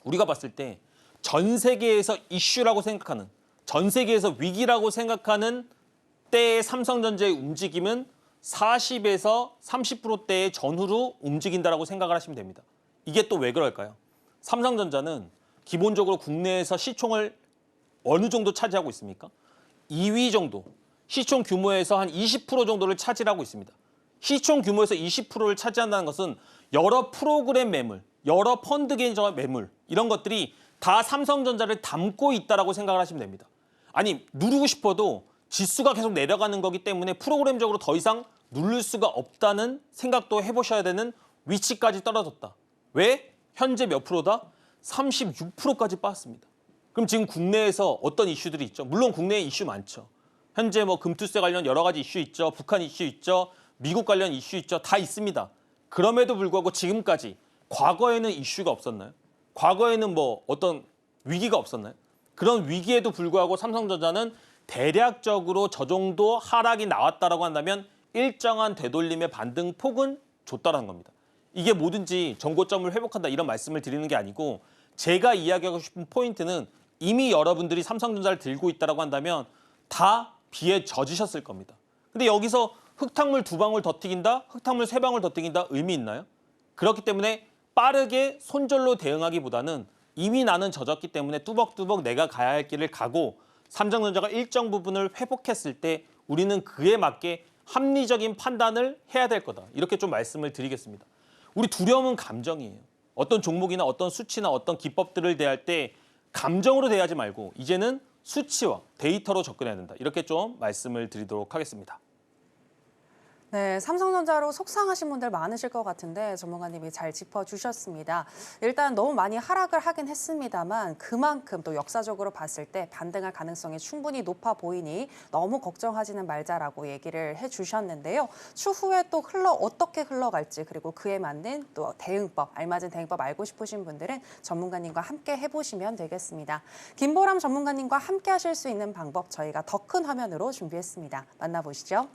우리가 봤을 때 전 세계에서 이슈라고 생각하는, 전 세계에서 위기라고 생각하는 때의 삼성전자의 움직임은 40에서 30%대의 전후로 움직인다라고 생각을 하시면 됩니다. 이게 또 왜 그럴까요? 삼성전자는 기본적으로 국내에서 시총을 어느 정도 차지하고 있습니까? 2위 정도, 시총 규모에서 한 20% 정도를 차지하고 있습니다. 시총 규모에서 20%를 차지한다는 것은 여러 프로그램 매물, 여러 펀드 개인적 매물 이런 것들이 다 삼성전자를 담고 있다라고 생각을 하시면 됩니다. 아니 누르고 싶어도 지수가 계속 내려가는 거기 때문에 프로그램적으로 더 이상 누를 수가 없다는 생각도 해보셔야 되는 위치까지 떨어졌다. 왜? 현재 몇 프로다? 36%까지 빠졌습니다. 그럼 지금 국내에서 어떤 이슈들이 있죠? 물론 국내에 이슈 많죠. 현재 뭐 금투세 관련 여러 가지 이슈 있죠. 북한 이슈 있죠. 미국 관련 이슈 있죠. 다 있습니다. 그럼에도 불구하고 지금까지 과거에는 이슈가 없었나요? 과거에는 뭐 어떤 위기가 없었나요? 그런 위기에도 불구하고 삼성전자는 대략적으로 저 정도 하락이 나왔다라고 한다면 일정한 되돌림의 반등폭은 줬다라는 겁니다. 이게 뭐든지 정고점을 회복한다 이런 말씀을 드리는 게 아니고 제가 이야기하고 싶은 포인트는 이미 여러분들이 삼성전자를 들고 있다라고 한다면 다 비에 젖으셨을 겁니다. 근데 여기서 흙탕물 2방울 더 튀긴다? 흙탕물 3방울 더 튀긴다? 의미 있나요? 그렇기 때문에 빠르게 손절로 대응하기보다는 이미 나는 젖었기 때문에 뚜벅뚜벅 내가 가야 할 길을 가고 삼성전자가 일정 부분을 회복했을 때 우리는 그에 맞게 합리적인 판단을 해야 될 거다. 이렇게 좀 말씀을 드리겠습니다. 우리 두려움은 감정이에요. 어떤 종목이나 어떤 수치나 어떤 기법들을 대할 때 감정으로 대하지 말고 이제는 수치와 데이터로 접근해야 된다. 이렇게 좀 말씀을 드리도록 하겠습니다. 네, 삼성전자로 속상하신 분들 많으실 것 같은데 전문가님이 잘 짚어주셨습니다. 일단 너무 많이 하락을 하긴 했습니다만 그만큼 또 역사적으로 봤을 때 반등할 가능성이 충분히 높아 보이니 너무 걱정하지는 말자라고 얘기를 해주셨는데요. 추후에 또 어떻게 흘러갈지 그리고 그에 맞는 또 대응법, 알맞은 대응법 알고 싶으신 분들은 전문가님과 함께 해보시면 되겠습니다. 김보람 전문가님과 함께 하실 수 있는 방법 저희가 더 큰 화면으로 준비했습니다. 만나보시죠.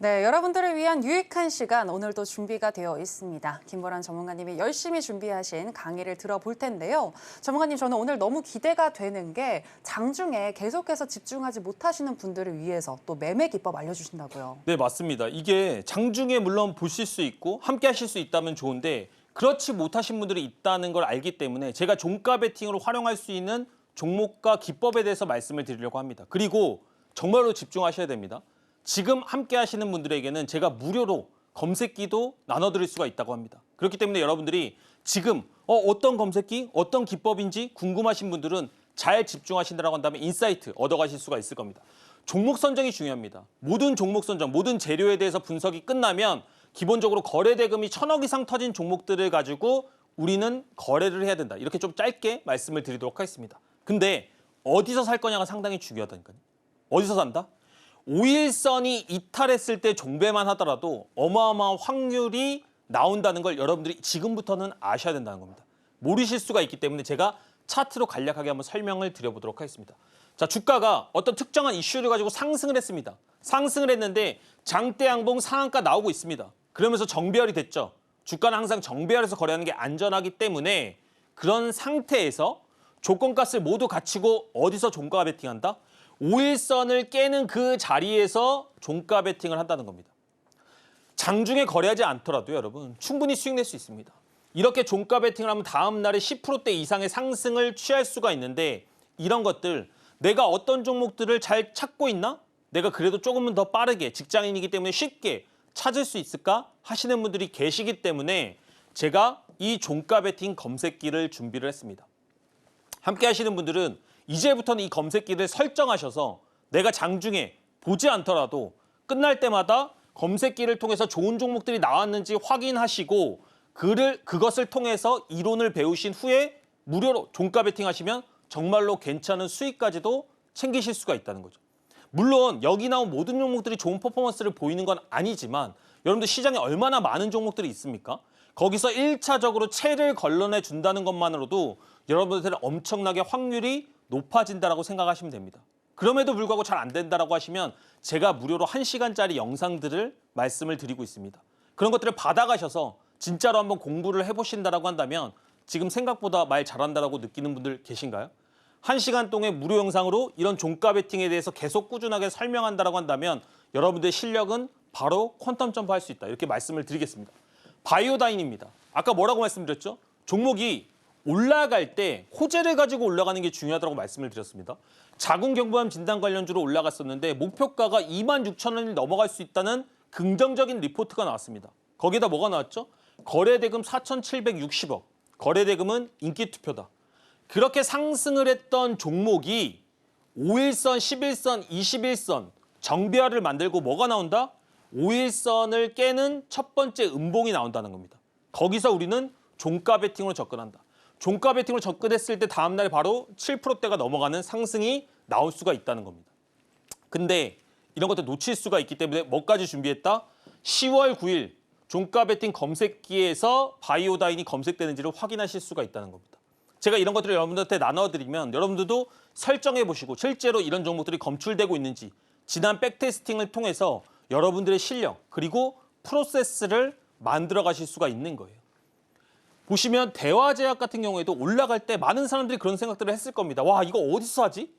네, 여러분들을 위한 유익한 시간 오늘도 준비가 되어 있습니다. 김보란 전문가님이 열심히 준비하신 강의를 들어볼 텐데요. 전문가님, 저는 오늘 너무 기대가 되는 게 장중에 계속해서 집중하지 못하시는 분들을 위해서 또 매매 기법 알려주신다고요. 네, 맞습니다. 이게 장중에 물론 보실 수 있고 함께 하실 수 있다면 좋은데 그렇지 못하신 분들이 있다는 걸 알기 때문에 제가 종가 베팅으로 활용할 수 있는 종목과 기법에 대해서 말씀을 드리려고 합니다. 그리고 정말로 집중하셔야 됩니다. 지금 함께 하시는 분들에게는 제가 무료로 검색기도 나눠드릴 수가 있다고 합니다. 그렇기 때문에 여러분들이 지금 어떤 검색기, 어떤 기법인지 궁금하신 분들은 잘 집중하신다고 한다면 인사이트 얻어가실 수가 있을 겁니다. 종목 선정이 중요합니다. 모든 종목 선정, 모든 재료에 대해서 분석이 끝나면 기본적으로 거래 대금이 1,000억 이상 터진 종목들을 가지고 우리는 거래를 해야 된다. 이렇게 좀 짧게 말씀을 드리도록 하겠습니다. 근데 어디서 살 거냐가 상당히 중요하다니까요. 어디서 산다? 5일선이 이탈했을 때 종배만 하더라도 어마어마한 확률이 나온다는 걸 여러분들이 지금부터는 아셔야 된다는 겁니다. 모르실 수가 있기 때문에 제가 차트로 간략하게 한번 설명을 드려보도록 하겠습니다. 자, 주가가 어떤 특정한 이슈를 가지고 상승을 했습니다. 상승을 했는데 장대 양봉 상한가 나오고 있습니다. 그러면서 정배열이 됐죠. 주가는 항상 정배열에서 거래하는 게 안전하기 때문에 그런 상태에서 조건값을 모두 갖추고 어디서 종가 베팅한다? 5일선을 깨는 그 자리에서 종가 베팅을 한다는 겁니다. 장중에 거래하지 않더라도 여러분 충분히 수익 낼 수 있습니다. 이렇게 종가 베팅을 하면 다음 날에 10%대 이상의 상승을 취할 수가 있는데 이런 것들 내가 어떤 종목들을 잘 찾고 있나? 내가 그래도 조금은 더 빠르게 직장인이기 때문에 쉽게 찾을 수 있을까? 하시는 분들이 계시기 때문에 제가 이 종가 베팅 검색기를 준비를 했습니다. 함께 하시는 분들은 이제부터는 이 검색기를 설정하셔서 내가 장중에 보지 않더라도 끝날 때마다 검색기를 통해서 좋은 종목들이 나왔는지 확인하시고 그것을 통해서 이론을 배우신 후에 무료로 종가 베팅 하시면 정말로 괜찮은 수익까지도 챙기실 수가 있다는 거죠. 물론 여기 나온 모든 종목들이 좋은 퍼포먼스를 보이는 건 아니지만 여러분들 시장에 얼마나 많은 종목들이 있습니까? 거기서 1차적으로 채를 걸러내 준다는 것만으로도 여러분들은 엄청나게 확률이 높아진다라고 생각하시면 됩니다. 그럼에도 불구하고 잘 안 된다라고 하시면 제가 무료로 1시간짜리 영상들을 말씀을 드리고 있습니다. 그런 것들을 받아가셔서 진짜로 한번 공부를 해보신다라고 한다면 지금 생각보다 말 잘한다라고 느끼는 분들 계신가요? 1시간 동안 무료 영상으로 이런 종가 베팅에 대해서 계속 꾸준하게 설명한다라고 한다면 여러분들의 실력은 바로 퀀텀 점프할 수 있다. 이렇게 말씀을 드리겠습니다. 바이오다인입니다. 아까 뭐라고 말씀드렸죠? 종목이 올라갈 때 호재를 가지고 올라가는 게 중요하다고 말씀을 드렸습니다. 자궁경부암 진단 관련주로 올라갔었는데 목표가가 26,000원이 넘어갈 수 있다는 긍정적인 리포트가 나왔습니다. 거기다 뭐가 나왔죠? 거래대금 4,760억. 거래대금은 인기투표다. 그렇게 상승을 했던 종목이 5일선, 11선, 21선 정배열을 만들고 뭐가 나온다? 5일선을 깨는 첫 번째 음봉이 나온다는 겁니다. 거기서 우리는 종가 베팅으로 접근한다. 종가 베팅으로 접근했을 때 다음날 바로 7%대가 넘어가는 상승이 나올 수가 있다는 겁니다. 근데 이런 것들 놓칠 수가 있기 때문에 뭐까지 준비했다? 10월 9일 종가 베팅 검색기에서 바이오다인이 검색되는지를 확인하실 수가 있다는 겁니다. 제가 이런 것들을 여러분들한테 나눠드리면 여러분들도 설정해 보시고 실제로 이런 종목들이 검출되고 있는지 지난 백테스팅을 통해서 여러분들의 실력 그리고 프로세스를 만들어 가실 수가 있는 거예요. 보시면 대화제약 같은 경우에도 올라갈 때 많은 사람들이 그런 생각들을 했을 겁니다. 와, 이거 어디서 사지?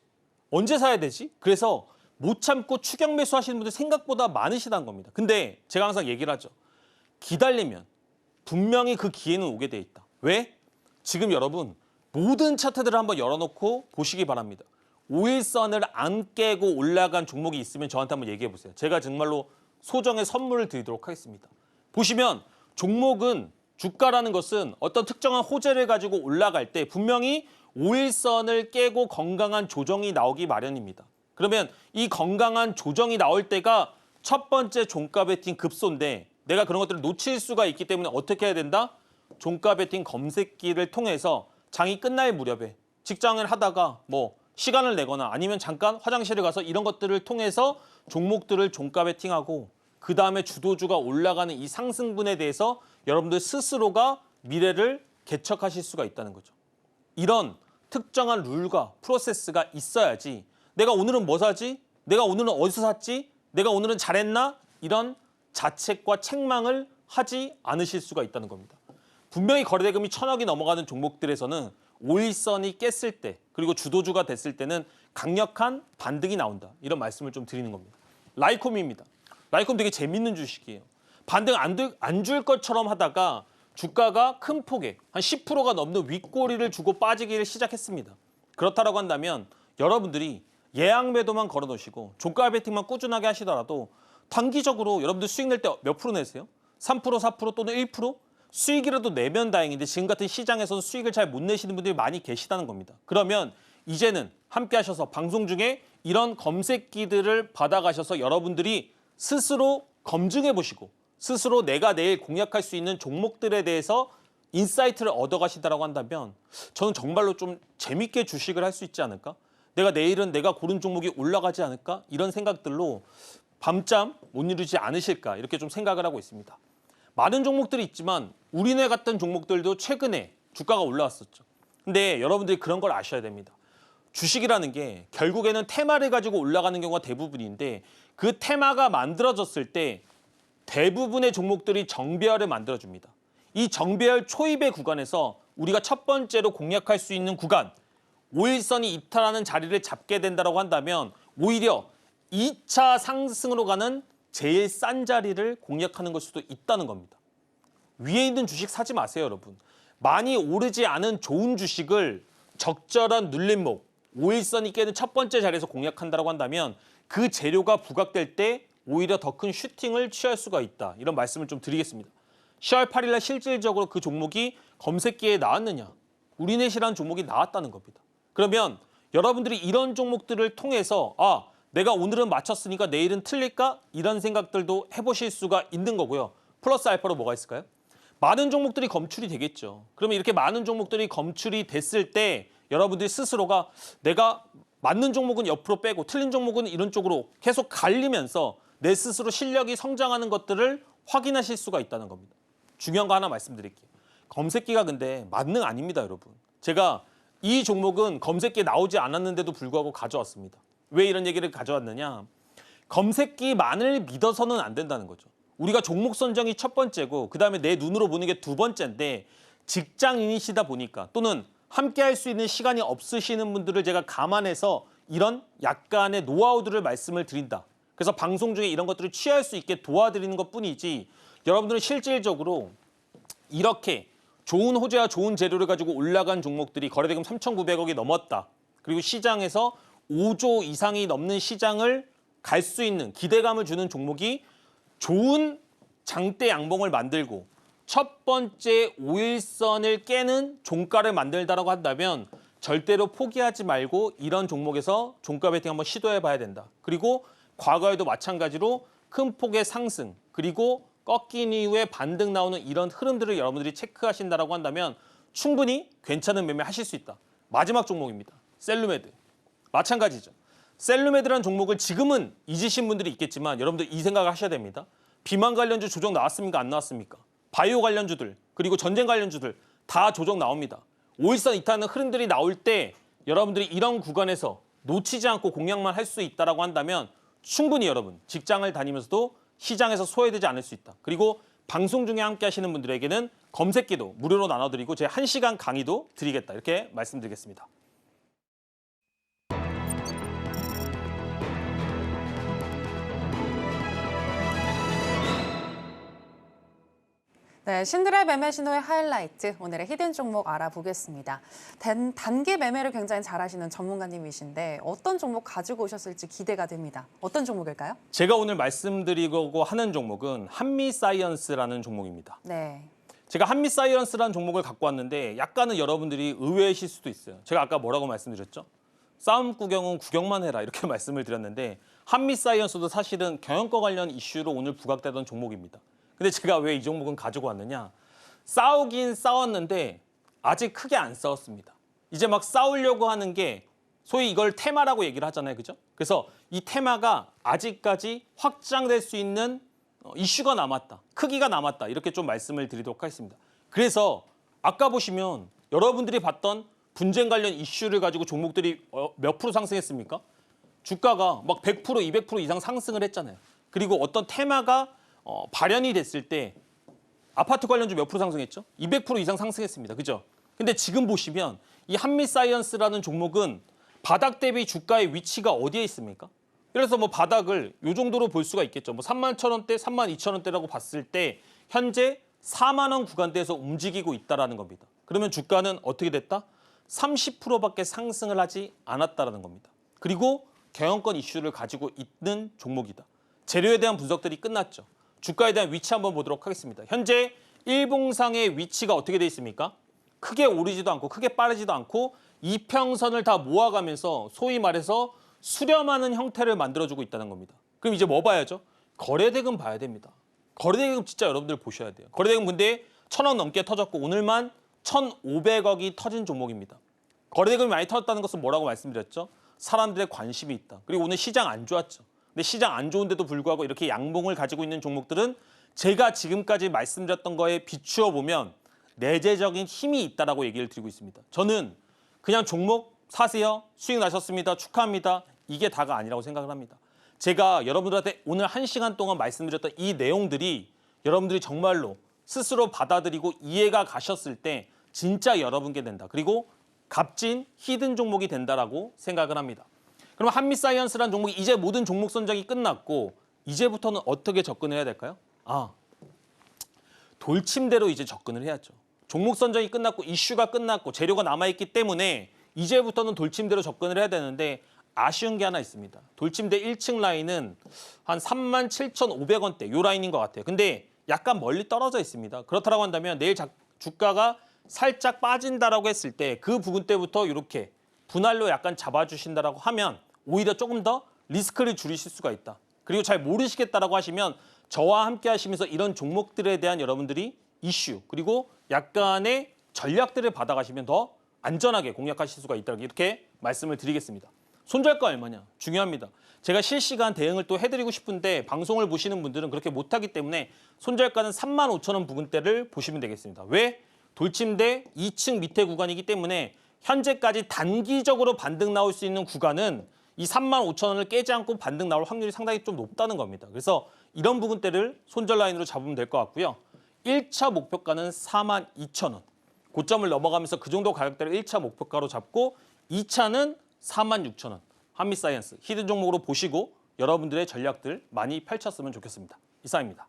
언제 사야 되지? 그래서 못 참고 추격 매수하시는 분들 생각보다 많으시다는 겁니다. 근데 제가 항상 얘기를 하죠. 기다리면 분명히 그 기회는 오게 돼 있다. 왜? 지금 여러분 모든 차트들을 한번 열어놓고 보시기 바랍니다. 5일선을 안 깨고 올라간 종목이 있으면 저한테 한번 얘기해 보세요. 제가 정말로 소정의 선물을 드리도록 하겠습니다. 보시면 종목은 주가라는 것은 어떤 특정한 호재를 가지고 올라갈 때 분명히 5일선을 깨고 건강한 조정이 나오기 마련입니다. 그러면 이 건강한 조정이 나올 때가 첫 번째 종가 베팅 급소인데 내가 그런 것들을 놓칠 수가 있기 때문에 어떻게 해야 된다? 종가 베팅 검색기를 통해서 장이 끝날 무렵에 직장을 하다가 뭐 시간을 내거나 아니면 잠깐 화장실을 가서 이런 것들을 통해서 종목들을 종가 베팅하고 그 다음에 주도주가 올라가는 이 상승분에 대해서 여러분들 스스로가 미래를 개척하실 수가 있다는 거죠. 이런 특정한 룰과 프로세스가 있어야지 내가 오늘은 뭐 사지? 내가 오늘은 어디서 샀지? 내가 오늘은 잘했나? 이런 자책과 책망을 하지 않으실 수가 있다는 겁니다. 분명히 거래대금이 1,000억이 넘어가는 종목들에서는 5일선이 깼을 때 그리고 주도주가 됐을 때는 강력한 반등이 나온다. 이런 말씀을 좀 드리는 겁니다. 라이콤입니다. 라이콤 되게 재밌는 주식이에요. 반등 안 줄 것처럼 하다가 주가가 큰 폭에 한 10%가 넘는 윗꼬리를 주고 빠지기를 시작했습니다. 그렇다라고 한다면 여러분들이 예약 매도만 걸어놓으시고 종가 베팅만 꾸준하게 하시더라도 단기적으로 여러분들 수익 낼 때 몇 프로 내세요? 3%, 4% 또는 1%? 수익이라도 내면 다행인데 지금 같은 시장에서는 수익을 잘 못 내시는 분들이 많이 계시다는 겁니다. 그러면 이제는 함께 하셔서 방송 중에 이런 검색기들을 받아가셔서 여러분들이 스스로 검증해 보시고 스스로 내가 내일 공략할 수 있는 종목들에 대해서 인사이트를 얻어가시다라고 한다면 저는 정말로 좀 재밌게 주식을 할 수 있지 않을까? 내일은 내가 고른 종목이 올라가지 않을까? 이런 생각들로 밤잠 못 이루지 않으실까? 이렇게 좀 생각을 하고 있습니다. 많은 종목들이 있지만 우리네 같은 종목들도 최근에 주가가 올라왔었죠. 근데 여러분들이 그런 걸 아셔야 됩니다. 주식이라는 게 결국에는 테마를 가지고 올라가는 경우가 대부분인데 그 테마가 만들어졌을 때 대부분의 종목들이 정배열을 만들어줍니다. 이 정배열 초입의 구간에서 우리가 첫 번째로 공략할 수 있는 구간 5일선이 이탈하는 자리를 잡게 된다고 한다면 오히려 2차 상승으로 가는 제일 싼 자리를 공략하는 걸 수도 있다는 겁니다. 위에 있는 주식 사지 마세요, 여러분. 많이 오르지 않은 좋은 주식을 적절한 눌림목, 5일선이 깨는 첫 번째 자리에서 공략한다고 한다면 그 재료가 부각될 때 오히려 더 큰 슈팅을 취할 수가 있다. 이런 말씀을 좀 드리겠습니다. 10월 8일 날 실질적으로 그 종목이 검색기에 나왔느냐? 우리넷이라는 종목이 나왔다는 겁니다. 그러면 여러분들이 이런 종목들을 통해서 내가 오늘은 맞췄으니까 내일은 틀릴까? 이런 생각들도 해보실 수가 있는 거고요. 플러스 알파로 뭐가 있을까요? 많은 종목들이 검출이 되겠죠. 그러면 이렇게 많은 종목들이 검출이 됐을 때 여러분들이 스스로가 내가 맞는 종목은 옆으로 빼고 틀린 종목은 이런 쪽으로 계속 갈리면서 내 스스로 실력이 성장하는 것들을 확인하실 수가 있다는 겁니다. 중요한 거 하나 말씀드릴게요. 검색기가 근데 만능 아닙니다, 여러분. 제가 이 종목은 검색기에 나오지 않았는데도 불구하고 가져왔습니다. 왜 이런 얘기를 가져왔느냐? 검색기만을 믿어서는 안 된다는 거죠. 우리가 종목 선정이 첫 번째고 그다음에 내 눈으로 보는 게 두 번째인데 직장인이시다 보니까 또는 함께 할 수 있는 시간이 없으시는 분들을 제가 감안해서 이런 약간의 노하우들을 말씀을 드린다. 그래서 방송 중에 이런 것들을 취할 수 있게 도와드리는 것뿐이지 여러분들은 실질적으로 이렇게 좋은 호재와 좋은 재료를 가지고 올라간 종목들이 거래대금 3,900억이 넘었다. 그리고 시장에서 5조 이상이 넘는 시장을 갈 수 있는 기대감을 주는 종목이 좋은 장대 양봉을 만들고 첫 번째 5일선을 깨는 종가를 만들다라고 한다면 절대로 포기하지 말고 이런 종목에서 종가 베팅 한번 시도해 봐야 된다. 그리고 과거에도 마찬가지로 큰 폭의 상승 그리고 꺾인 이후에 반등 나오는 이런 흐름들을 여러분들이 체크하신다라고 한다면 충분히 괜찮은 매매 하실 수 있다. 마지막 종목입니다. 셀루메드. 마찬가지죠. 셀루메드라는 종목을 지금은 잊으신 분들이 있겠지만 여러분들 이 생각을 하셔야 됩니다. 비만 관련주 조정 나왔습니까? 안 나왔습니까? 바이오 관련주들 그리고 전쟁 관련주들 다 조정 나옵니다. 5일선 이탈하는 흐름들이 나올 때 여러분들이 이런 구간에서 놓치지 않고 공략만 할 수 있다라고 한다면 충분히 여러분 직장을 다니면서도 시장에서 소외되지 않을 수 있다. 그리고 방송 중에 함께 하시는 분들에게는 검색기도 무료로 나눠드리고 제 1시간 강의도 드리겠다. 이렇게 말씀드리겠습니다. 네, 신드라 매매 신호의 하이라이트, 오늘의 히든 종목 알아보겠습니다. 단기 매매를 굉장히 잘하시는 전문가님이신데 어떤 종목 가지고 오셨을지 기대가 됩니다. 어떤 종목일까요? 제가 오늘 말씀드리려고 하는 종목은 한미사이언스라는 종목입니다. 네. 제가 한미사이언스라는 종목을 갖고 왔는데 약간은 여러분들이 의외이실 수도 있어요. 제가 아까 뭐라고 말씀드렸죠? 싸움 구경은 구경만 해라 이렇게 말씀을 드렸는데 한미사이언스도 사실은 경영권 관련 이슈로 오늘 부각되던 종목입니다. 근데 제가 왜 이 종목은 가지고 왔느냐? 싸우긴 싸웠는데 아직 크게 안 싸웠습니다. 이제 막 싸우려고 하는 게 소위 이걸 테마라고 얘기를 하잖아요. 그죠? 그래서 이 테마가 아직까지 확장될 수 있는 이슈가 남았다. 크기가 남았다. 이렇게 좀 말씀을 드리도록 하겠습니다. 그래서 아까 보시면 여러분들이 봤던 분쟁 관련 이슈를 가지고 종목들이 몇 프로 상승했습니까? 주가가 막 100%, 200% 이상 상승을 했잖아요. 그리고 어떤 테마가 발현이 됐을 때 아파트 관련주 몇 프로 상승했죠? 200% 이상 상승했습니다. 그죠? 근데 지금 보시면 이 한미사이언스라는 종목은 바닥 대비 주가의 위치가 어디에 있습니까? 그래서 뭐 바닥을 이 정도로 볼 수가 있겠죠. 뭐 31,000원대, 32,000원대라고 봤을 때 현재 4만 원 구간대에서 움직이고 있다라는 겁니다. 그러면 주가는 어떻게 됐다? 30%밖에 상승을 하지 않았다라는 겁니다. 그리고 경영권 이슈를 가지고 있는 종목이다. 재료에 대한 분석들이 끝났죠. 주가에 대한 위치 한번 보도록 하겠습니다. 현재 일봉상의 위치가 어떻게 돼 있습니까? 크게 오르지도 않고 크게 빠르지도 않고 이평선을 다 모아가면서 소위 말해서 수렴하는 형태를 만들어주고 있다는 겁니다. 그럼 이제 뭐 봐야죠? 거래대금 봐야 됩니다. 거래대금 진짜 여러분들 보셔야 돼요. 거래대금 근데 1,000억 넘게 터졌고 오늘만 1,500억이 터진 종목입니다. 거래대금이 많이 터졌다는 것은 뭐라고 말씀드렸죠? 사람들의 관심이 있다. 그리고 오늘 시장 안 좋았죠. 근데 시장 안 좋은데도 불구하고 이렇게 양봉을 가지고 있는 종목들은 제가 지금까지 말씀드렸던 거에 비추어 보면 내재적인 힘이 있다라고 얘기를 드리고 있습니다. 저는 그냥 종목 사세요. 수익 나셨습니다. 축하합니다. 이게 다가 아니라고 생각을 합니다. 제가 여러분들한테 오늘 1시간 동안 말씀드렸던 이 내용들이 여러분들이 정말로 스스로 받아들이고 이해가 가셨을 때 진짜 여러분께 된다. 그리고 값진 히든 종목이 된다라고 생각을 합니다. 그럼 한미사이언스라는 종목이 이제 모든 종목 선정이 끝났고 이제부터는 어떻게 접근을 해야 될까요? 돌침대로 이제 접근을 해야죠. 종목 선정이 끝났고 이슈가 끝났고 재료가 남아있기 때문에 이제부터는 돌침대로 접근을 해야 되는데 아쉬운 게 하나 있습니다. 돌침대 1층 라인은 한 37,500원대 이 라인인 것 같아요. 근데 약간 멀리 떨어져 있습니다. 그렇다고 한다면 내일 주가가 살짝 빠진다라고 했을 때 그 부분 때부터 이렇게 분할로 약간 잡아주신다라고 하면 오히려 조금 더 리스크를 줄이실 수가 있다. 그리고 잘 모르시겠다라고 하시면 저와 함께 하시면서 이런 종목들에 대한 여러분들이 이슈 그리고 약간의 전략들을 받아가시면 더 안전하게 공략하실 수가 있다. 이렇게 말씀을 드리겠습니다. 손절가 얼마냐? 중요합니다. 제가 실시간 대응을 또 해드리고 싶은데 방송을 보시는 분들은 그렇게 못하기 때문에 손절가는 35,000원 부근대를 보시면 되겠습니다. 왜? 돌침대 2층 밑에 구간이기 때문에 현재까지 단기적으로 반등 나올 수 있는 구간은 이 35,000원을 깨지 않고 반등 나올 확률이 상당히 좀 높다는 겁니다. 그래서 이런 부분대를 손절 라인으로 잡으면 될 것 같고요. 1차 목표가는 42,000원. 고점을 넘어가면서 그 정도 가격대를 1차 목표가로 잡고 2차는 46,000원. 한미사이언스 히든 종목으로 보시고 여러분들의 전략들 많이 펼쳤으면 좋겠습니다. 이상입니다.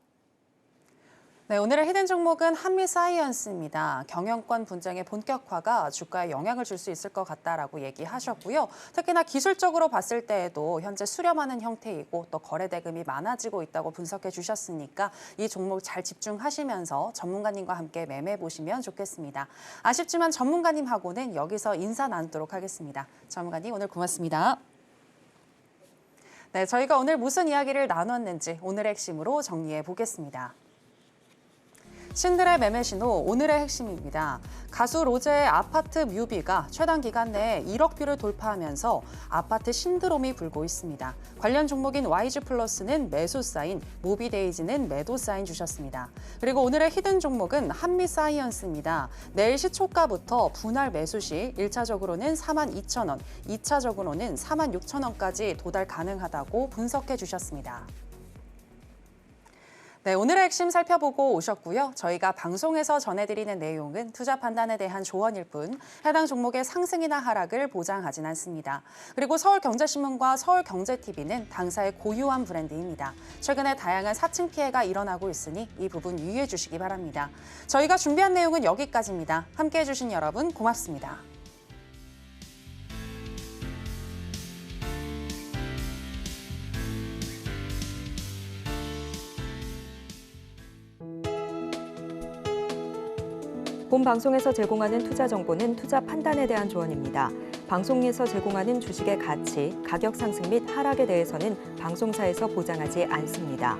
네, 오늘의 히든 종목은 한미사이언스입니다. 경영권 분쟁의 본격화가 주가에 영향을 줄 수 있을 것 같다라고 얘기하셨고요. 특히나 기술적으로 봤을 때에도 현재 수렴하는 형태이고 또 거래 대금이 많아지고 있다고 분석해 주셨으니까 이 종목 잘 집중하시면서 전문가님과 함께 매매해 보시면 좋겠습니다. 아쉽지만 전문가님하고는 여기서 인사 나누도록 하겠습니다. 전문가님 오늘 고맙습니다. 네, 저희가 오늘 무슨 이야기를 나눴는지 오늘의 핵심으로 정리해 보겠습니다. 신들의 매매 신호 오늘의 핵심입니다. 가수 로제의 아파트 뮤비가 최단 기간 내에 1억 뷰를 돌파하면서 아파트 신드롬이 불고 있습니다. 관련 종목인 YG플러스는 매수 사인, 모비데이즈는 매도 사인 주셨습니다. 그리고 오늘의 히든 종목은 한미사이언스입니다. 내일 시초가부터 분할 매수 시 1차적으로는 42,000원, 2차적으로는 46,000원까지 도달 가능하다고 분석해 주셨습니다. 네, 오늘의 핵심 살펴보고 오셨고요. 저희가 방송에서 전해드리는 내용은 투자 판단에 대한 조언일 뿐 해당 종목의 상승이나 하락을 보장하진 않습니다. 그리고 서울경제신문과 서울경제TV는 당사의 고유한 브랜드입니다. 최근에 다양한 사칭 피해가 일어나고 있으니 이 부분 유의해 주시기 바랍니다. 저희가 준비한 내용은 여기까지입니다. 함께해 주신 여러분 고맙습니다. 본 방송에서 제공하는 투자 정보는 투자 판단에 대한 조언입니다. 방송에서 제공하는 주식의 가치, 가격 상승 및 하락에 대해서는 방송사에서 보장하지 않습니다.